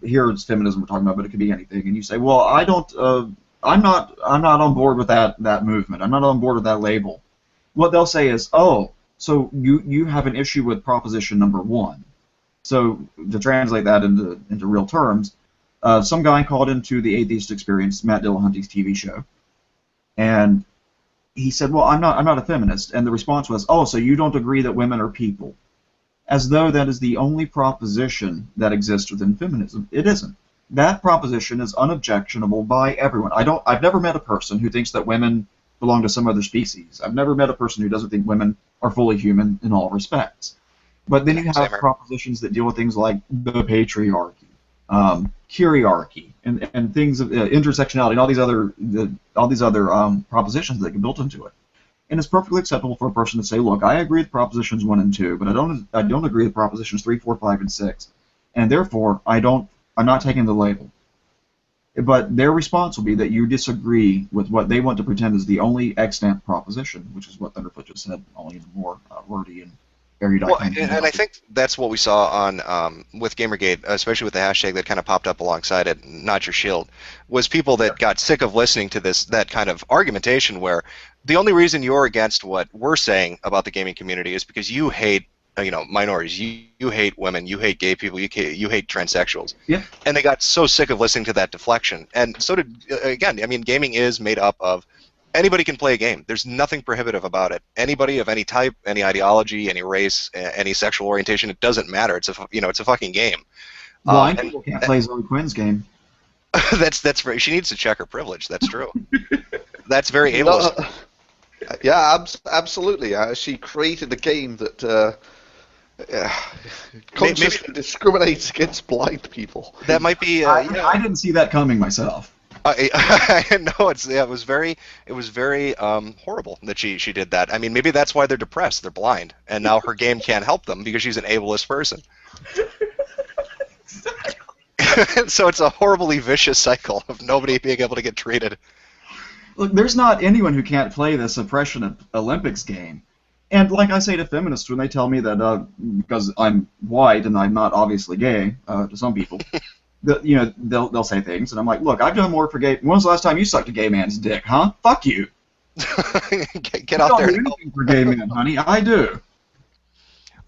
here it's feminism we're talking about, but it could be anything. And you say, well, I'm not on board with that movement. I'm not on board with that label. What they'll say is, oh, so you have an issue with proposition number 1. So to translate that into real terms, some guy called into the Atheist Experience, Matt Dillahunty's TV show, and he said, well, I'm not a feminist. And the response was, oh, so you don't agree that women are people. As though that is the only proposition that exists within feminism. It isn't. That proposition is unobjectionable by everyone. I've never met a person who thinks that women belong to some other species. I've never met a person who doesn't think women are fully human in all respects. But then you have propositions that deal with things like the patriarchy, curiarchy, and things of intersectionality, and all these other propositions that get built into it. And it's perfectly acceptable for a person to say, look, I agree with propositions 1 and 2, but I don't agree with propositions 3, 4, 5, and 6, and therefore I'm not taking the label. But their response will be that you disagree with what they want to pretend is the only extant proposition, which is what Thunderfoot just said, only in more wordy and erudite. Well, and I think that's what we saw on with Gamergate, especially with the hashtag that kind of popped up alongside it, "Not Your Shield," was people that got sick of listening to that kind of argumentation where the only reason you're against what we're saying about the gaming community is because you hate minorities, you hate women, you hate gay people, you hate transsexuals. Yeah. And they got so sick of listening to that deflection. And so did, again, I mean, gaming is made up of anybody can play a game. There's nothing prohibitive about it. Anybody of any type, any ideology, any race, any sexual orientation, it doesn't matter. It's a fucking game. Blind people can't play Zoe Quinn's game. That's very. She needs to check her privilege. That's true. That's very ableist. Yeah, absolutely. She created a game that consciously discriminates against blind people. That might be. I didn't see that coming myself. I know it was very horrible that she did that. I mean, maybe that's why they're depressed. They're blind, and now her game can't help them because she's an ableist person. So it's a horribly vicious cycle of nobody being able to get treated. Look, there's not anyone who can't play this oppression Olympics game. And like I say to feminists when they tell me that because I'm white and I'm not obviously gay to some people, they'll say things, and I'm like, look, I've done more for gay. When was the last time you sucked a gay man's dick, huh? Fuck you. Get out there. I don't do anything for gay men, honey. I do.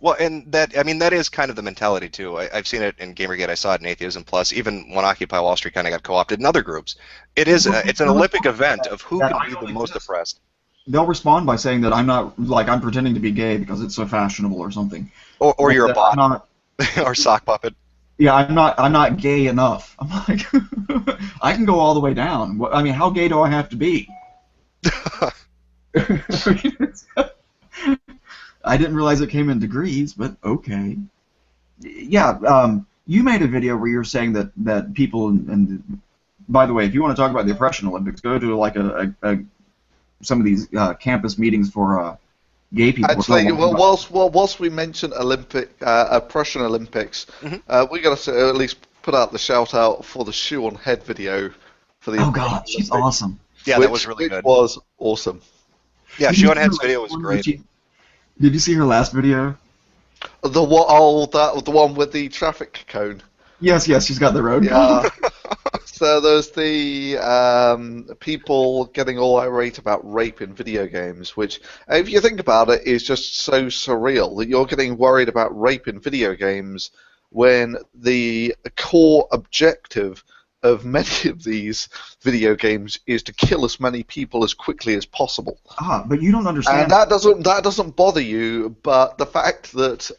Well, and that is kind of the mentality too. I've seen it in Gamergate. I saw it in Atheism Plus. Even when Occupy Wall Street kind of got co-opted in other groups. It's an Olympic event of who can be the most oppressed. They'll respond by saying that I'm pretending to be gay because it's so fashionable or something. Or you're a bot. Or sock puppet. Yeah, I'm not gay enough. I'm like, I can go all the way down. I mean, how gay do I have to be? I didn't realize it came in degrees, but okay. Yeah, you made a video where you're saying that people, and by the way, if you want to talk about the oppression Olympics, go to like some of these campus meetings for gay people. Actually, whilst we mention oppression Olympics, we got to at least put out the shout out for the shoe on head video for the. Oh God, she's awesome. Yeah, that was really good. It was awesome. Yeah, shoe on head's video was great. Did you see her last video? The one with the traffic cone. Yes, she's got the road cone. So there's the people getting all irate about rape in video games, which, if you think about it, is just so surreal that you're getting worried about rape in video games when the core objective of many of these video games is to kill as many people as quickly as possible. But you don't understand. And that doesn't bother you, but the fact that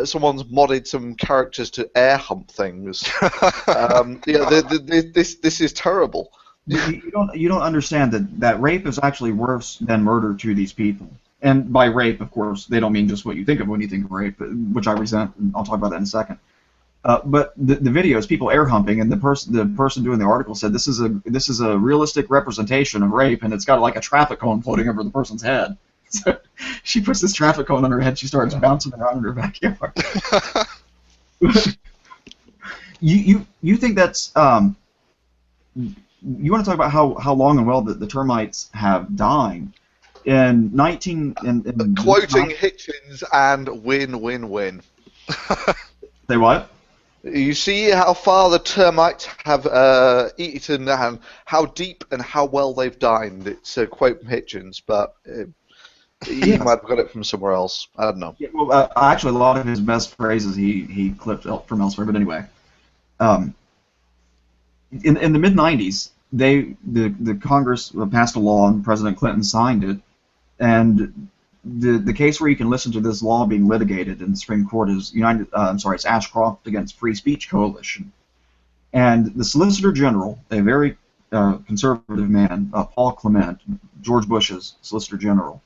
someone's modded some characters to air hump things, this is terrible. You don't understand that rape is actually worse than murder to these people. And by rape, of course, they don't mean just what you think of when you think of rape, which I resent, and I'll talk about that in a second. But the video is people air humping, and the person doing the article said this is a realistic representation of rape, and it's got like a traffic cone floating over the person's head. So she puts this traffic cone on her head. She starts bouncing around in her backyard. You think that's you want to talk about how long and well the termites have dined? In 19 in Quoting Hitchens and win, win, win. Say what? You see how far the termites have eaten and how deep and how well they've dined. It's a quote from Hitchens, but he might have got it from somewhere else. I don't know. Yeah, well, actually, a lot of his best phrases he clipped from elsewhere. But anyway, in the mid '90s, the Congress passed a law and President Clinton signed it, and the case where you can listen to this law being litigated in the Supreme Court is it's Ashcroft against Free Speech Coalition, and the Solicitor General, a very conservative man, Paul Clement, George Bush's Solicitor General,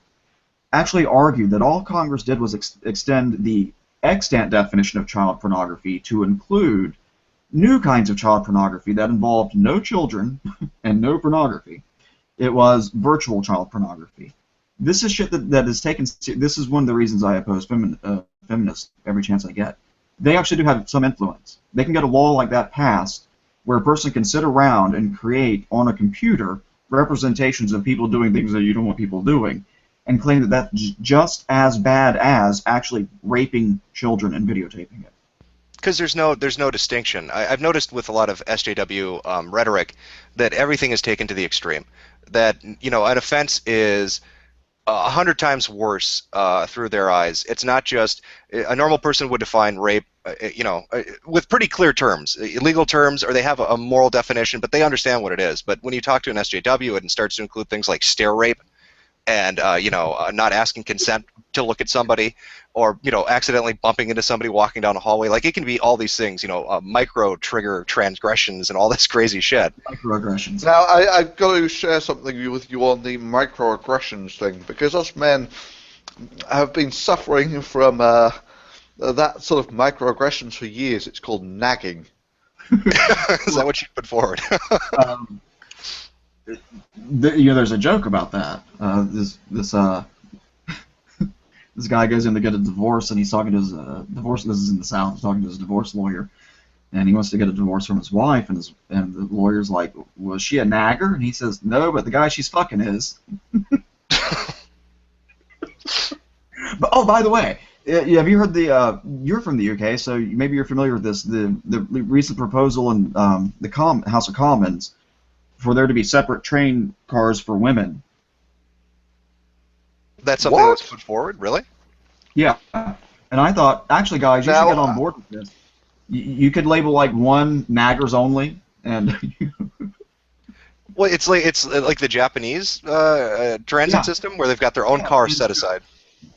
actually argued that all Congress did was extend the extant definition of child pornography to include new kinds of child pornography that involved no children and no pornography. It was virtual child pornography. This is shit that is taken. This is one of the reasons I oppose feminists every chance I get. They actually do have some influence. They can get a law like that passed where a person can sit around and create on a computer representations of people doing things that you don't want people doing, and claim that that's just as bad as actually raping children and videotaping it. Because there's no distinction. I've noticed with a lot of SJW rhetoric that everything is taken to the extreme. That an offense is 100 times worse through their eyes. It's not just a normal person would define rape, with pretty clear terms, illegal terms, or they have a moral definition, but they understand what it is. But when you talk to an SJW, it starts to include things like stair rape, and not asking consent to look at somebody, or accidentally bumping into somebody walking down a hallway. Like, it can be all these things, micro trigger transgressions and all this crazy shit. Microaggressions. Now, I've got to share something with you on the microaggressions thing, because us men have been suffering from that sort of microaggressions for years. It's called nagging. Is that what you put forward? There's a joke about that. This guy goes in to get a divorce, and he's talking to his divorce. This is in the South. He's talking to his divorce lawyer, and he wants to get a divorce from his wife. And the lawyer's like, "Was she a nagger?" And he says, "No, but the guy she's fucking is." But by the way, have you heard you're from the UK, so maybe you're familiar with this. The recent proposal in the House of Commons for there to be separate train cars for women. That's something that's put forward, really? Yeah, and I thought, actually, guys, you should get on board with this. You could label like one naggers only, and well, it's like the Japanese transit system where they've got their own cars set aside.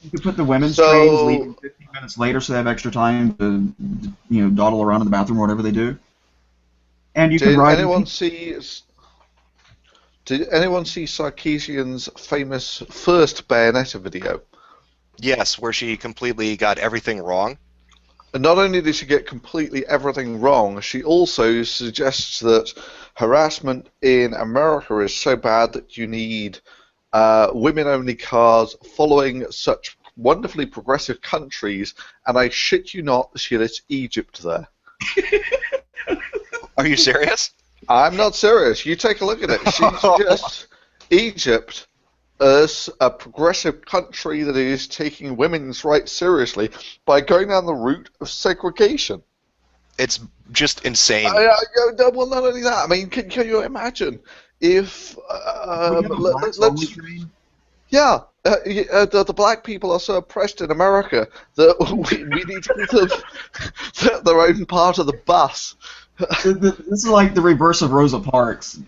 You could put the women's trains leaving 15 minutes later, so they have extra time to dawdle around in the bathroom or whatever they do. And you can ride. Did anyone see Sarkeesian's famous first Bayonetta video? Yes, where she completely got everything wrong. And not only did she get completely everything wrong, she also suggests that harassment in America is so bad that you need women-only cars following such wonderfully progressive countries, and I shit you not, she lists Egypt there. Are you serious? I'm not serious. You take a look at it. She suggests Egypt as a progressive country that is taking women's rights seriously by going down the route of segregation. It's just insane. Well, not only that. I mean, can you imagine if the black people are so oppressed in America that we need to give them their own part of the bus. This is like the reverse of Rosa Parks.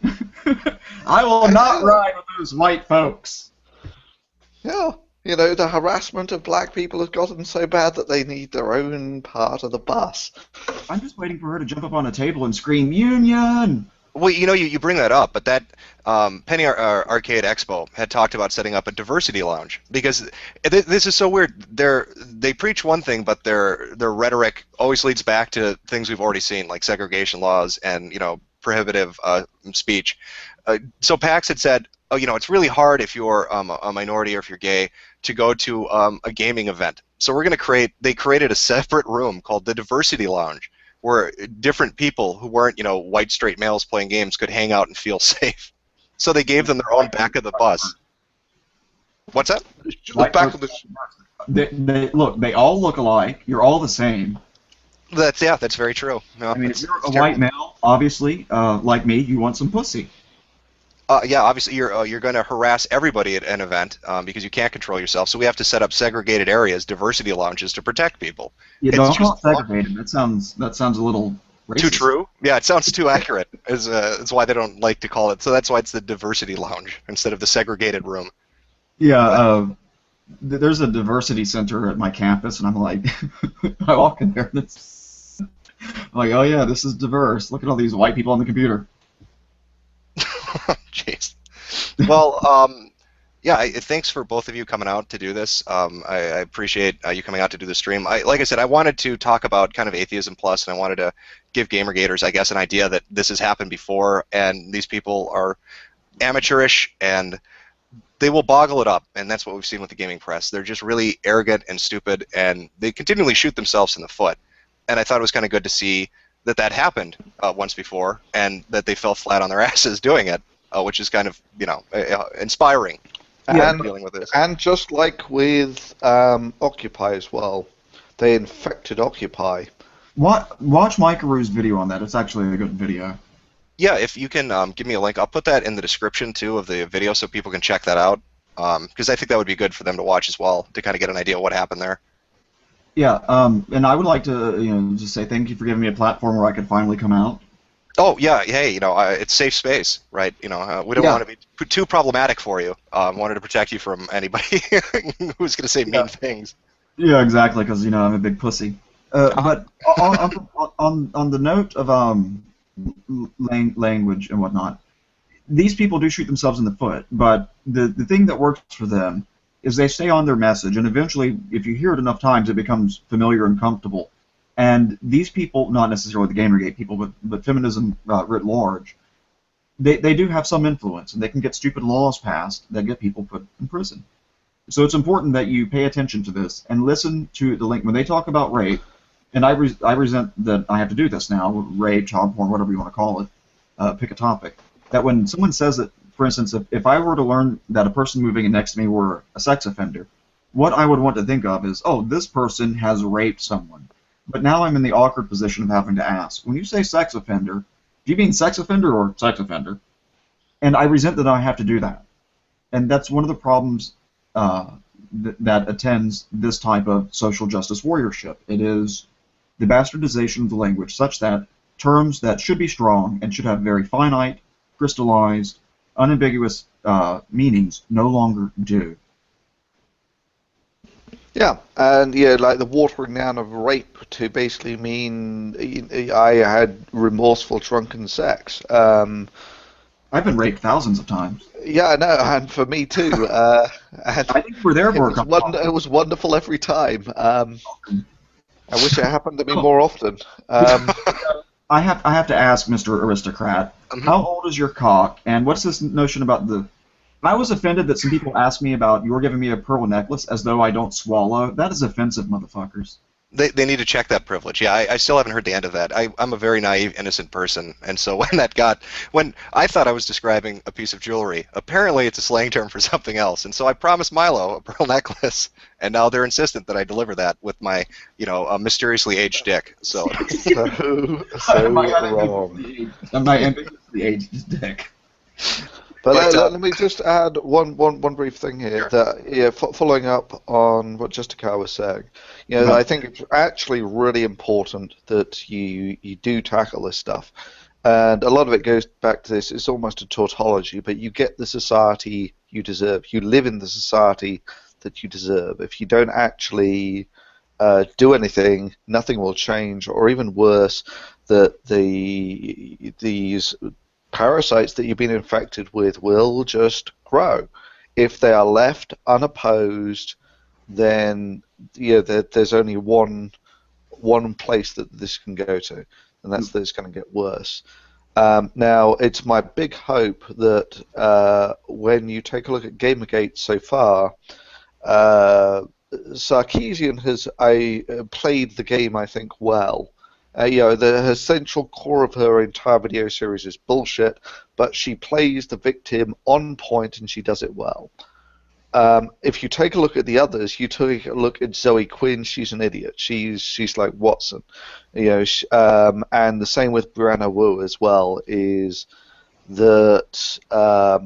I will not ride with those white folks. Yeah, the harassment of black people has gotten so bad that they need their own part of the bus. I'm just waiting for her to jump up on a table and scream, "Union!" Well, you bring that up, but that Penny Arcade Expo had talked about setting up a diversity lounge, because this is so weird. They preach one thing, but their rhetoric always leads back to things we've already seen, like segregation laws and prohibitive speech. So PAX had said, it's really hard if you're a minority or if you're gay to go to a gaming event. So they created a separate room called the Diversity Lounge, where different people who weren't, white straight males playing games could hang out and feel safe. So they gave them their own back of the bus. What's that? The back of the. They all look alike. You're all the same. That's very true. No, I mean, if you're a terrible. white male, obviously, like me, you want some pussy. Yeah, obviously you're going to harass everybody at an event because you can't control yourself. So we have to set up segregated areas, diversity lounges, to protect people. You It's don't call it just segregated. That sounds a little racist. too true. Yeah, it sounds too accurate. That's why they don't like to call it. So that's why it's the diversity lounge instead of the segregated room. Yeah, But, there's a diversity center at my campus, and I'm like, I walk in there, and it's I'm like, oh yeah, this is diverse. Look at all these white people on the computer. jeez. Well, yeah, thanks for both of you coming out to do this. I appreciate you coming out to do the stream. Like I said, I wanted to talk about kind of Atheism Plus, and I wanted to give GamerGators, I guess, an idea that this has happened before, and these people are amateurish, and they will boggle it up, and that's what we've seen with the gaming press. They're just really arrogant and stupid, and they continually shoot themselves in the foot. And I thought it was kind of good to see that that happened once before, and that they fell flat on their asses doing it, which is kind of, inspiring. Dealing with this. And just like with Occupy as well, they infected Occupy. Watch Mike video on that. It's actually a good video. Yeah, if you can give me a link, I'll put that in the description too of the video so people can check that out. Because I think that would be good for them to watch as well to kind of get an idea of what happened there. Yeah, and I would like to just say thank you for giving me a platform where I could finally come out. Oh yeah, hey, it's safe space, right? We don't want to be too problematic for you. Wanted to protect you from anybody who's going to say mean things. Yeah, exactly, because I'm a big pussy. But on the note of language and whatnot, these people do shoot themselves in the foot. But the thing that works for them is they stay on their message, and eventually, if you hear it enough times, it becomes familiar and comfortable. And these people, not necessarily the Gamergate people, but feminism writ large, they do have some influence, and they can get stupid laws passed that get people put in prison. So it's important that you pay attention to this and listen to the link. When they talk about rape, and I resent that I have to do this now, rape, child porn, whatever you want to call it, pick a topic, that when someone says that, for instance, if I were to learn that a person moving in next to me were a sex offender, what I would want to think of is, oh, this person has raped someone. But now I'm in the awkward position of having to ask, when you say sex offender, do you mean sex offender or sex offender? And I resent that I have to do that. And that's one of the problems that attends this type of social justice warriorship. It is the bastardization of the language such that terms that should be strong and should have very finite, crystallized, unambiguous meanings no longer do. Yeah, and like the watering down of rape to basically mean I had remorseful drunken sex. I've been raped thousands of times. Yeah, I know, and for me too. I think we're there for a couple. It was wonderful every time. I wish it happened to me more often. I have to ask, Mr. Aristocrat, how old is your cock, and what's this notion about the... I was offended that some people asked me about you're giving me a pearl necklace as though I don't swallow. That is offensive, motherfuckers. They need to check that privilege. Yeah, I still haven't heard the end of that. I'm a very naive, innocent person, and so when I thought I was describing a piece of jewelry, apparently it's a slang term for something else, and so I promised Milo a pearl necklace, and now they're insistent that I deliver that with my, mysteriously aged dick. So wrong. My ambiguously aged dick. But let me just add one brief thing here. Sure. That following up on what Justica was saying, I think it's actually really important that you do tackle this stuff, and a lot of it goes back to this. It's almost a tautology, but you get the society you deserve. You live in the society that you deserve. If you don't actually do anything, nothing will change, or even worse, that these parasites that you've been infected with will just grow. If they are left unopposed, then there's only one place that this can go to, and that's that it's going to get worse. Now, it's my big hope that when you take a look at Gamergate so far, Sarkeesian has played the game, I think, well. The essential core of her entire video series is bullshit, but she plays the victim on point and she does it well. if you take a look at the others, you take a look at Zoe Quinn. She's an idiot. She's like Watson, and the same with Brianna Wu as well. Is that I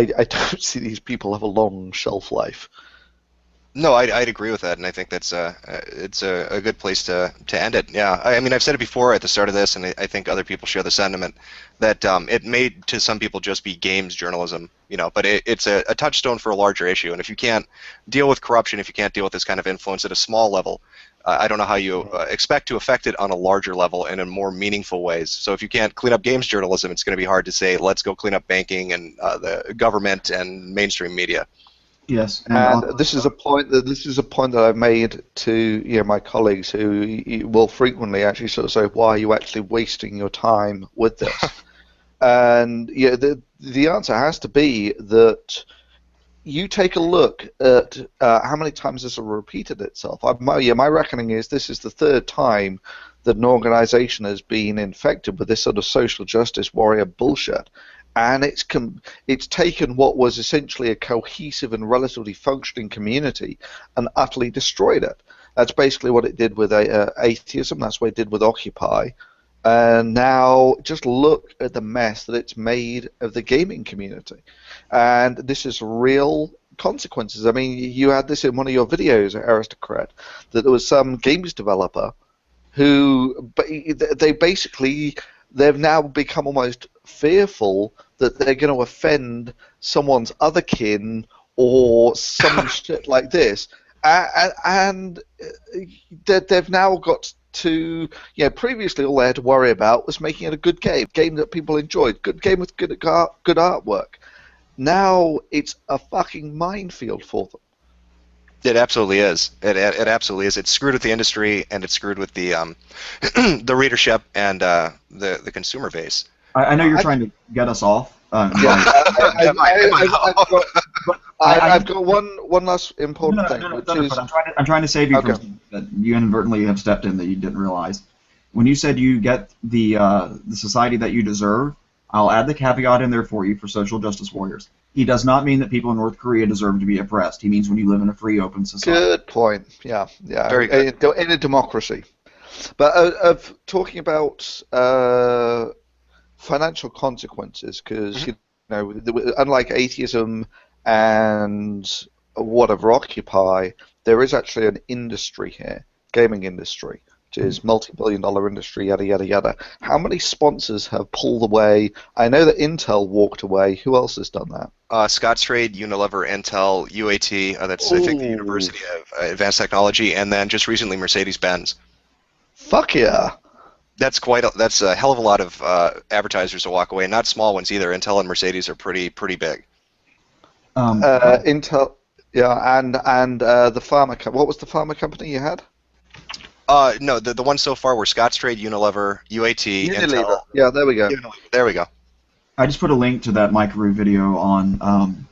don't see these people have a long shelf life. No, I'd agree with that, and I think that's it's a good place to end it. Yeah, I mean, I've said it before at the start of this, and I think other people share the sentiment that it may to some people just be games journalism, but it's a touchstone for a larger issue. And if you can't deal with corruption, if you can't deal with this kind of influence at a small level, I don't know how you expect to affect it on a larger level and in more meaningful ways. So if you can't clean up games journalism, it's going to be hard to say, let's go clean up banking and the government and mainstream media. Yes, and this is a point that I've made to my colleagues who will frequently actually sort of say, "Why are you actually wasting your time with this?" And the answer has to be that you take a look at how many times this has repeated itself. My reckoning is this is the third time that an organization has been infected with this sort of social justice warrior bullshit. And it's taken what was essentially a cohesive and relatively functioning community and utterly destroyed it. That's basically what it did with atheism. That's what it did with Occupy. And now just look at the mess that it's made of the gaming community. And this is real consequences. I mean, you had this in one of your videos, Aristocrat, that there was some games developer who they've now become almost fearful that they're going to offend someone's other kin or some shit like this, and they've now got to, previously all they had to worry about was making it a good game that people enjoyed, good game with good artwork. Now it's a fucking minefield for them. It absolutely is. It absolutely is. It's screwed with the industry, and it's screwed with the the readership and the consumer base. I know you're trying to get us off. I've got one last important thing. I'm trying to save you from that you inadvertently have stepped in that you didn't realize. When you said you get the society that you deserve, I'll add the caveat in there for you for social justice warriors. He does not mean that people in North Korea deserve to be oppressed. He means when you live in a free, open society. Good point. Yeah. Very good. In a democracy. But of talking about financial consequences, because unlike atheism and whatever Occupy, there is actually an industry here, gaming industry, which is multi-billion-dollar industry, yada yada yada. How many sponsors have pulled away? I know that Intel walked away. Who else has done that? Scottrade, Unilever, Intel, UAT. That's I think the University of Advanced Technology, and then just recently Mercedes-Benz. Fuck yeah. That's a hell of a lot of advertisers to walk away, and not small ones either. Intel and Mercedes are pretty big. Intel, yeah, and the pharma. What was the pharma company you had? No, the ones so far were Scottrade, Unilever, UAT, Unilever. Intel. Yeah, there we go. Unilever. There we go. I just put a link to that Mike Rue video on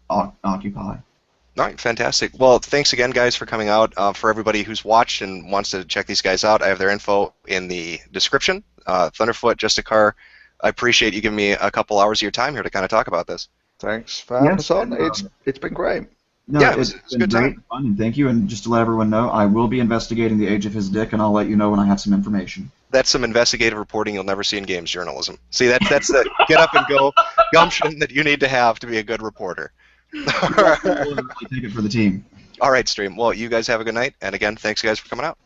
Occupy. All right, fantastic. Well, thanks again, guys, for coming out. For everybody who's watched and wants to check these guys out, I have their info in the description. Thunderfoot, Justicar, I appreciate you giving me a couple hours of your time here to kind of talk about this. Thanks for having us on. It's been great. No, yeah, it's been good great time. fun, and thank you. And just to let everyone know, I will be investigating the age of his dick, and I'll let you know when I have some information. That's some investigative reporting you'll never see in games journalism. See, that's the get up and go gumption that you need to have to be a good reporter. We'll really take it for the team. All right, Stream. Well, you guys have a good night, and again, thanks, guys, for coming out.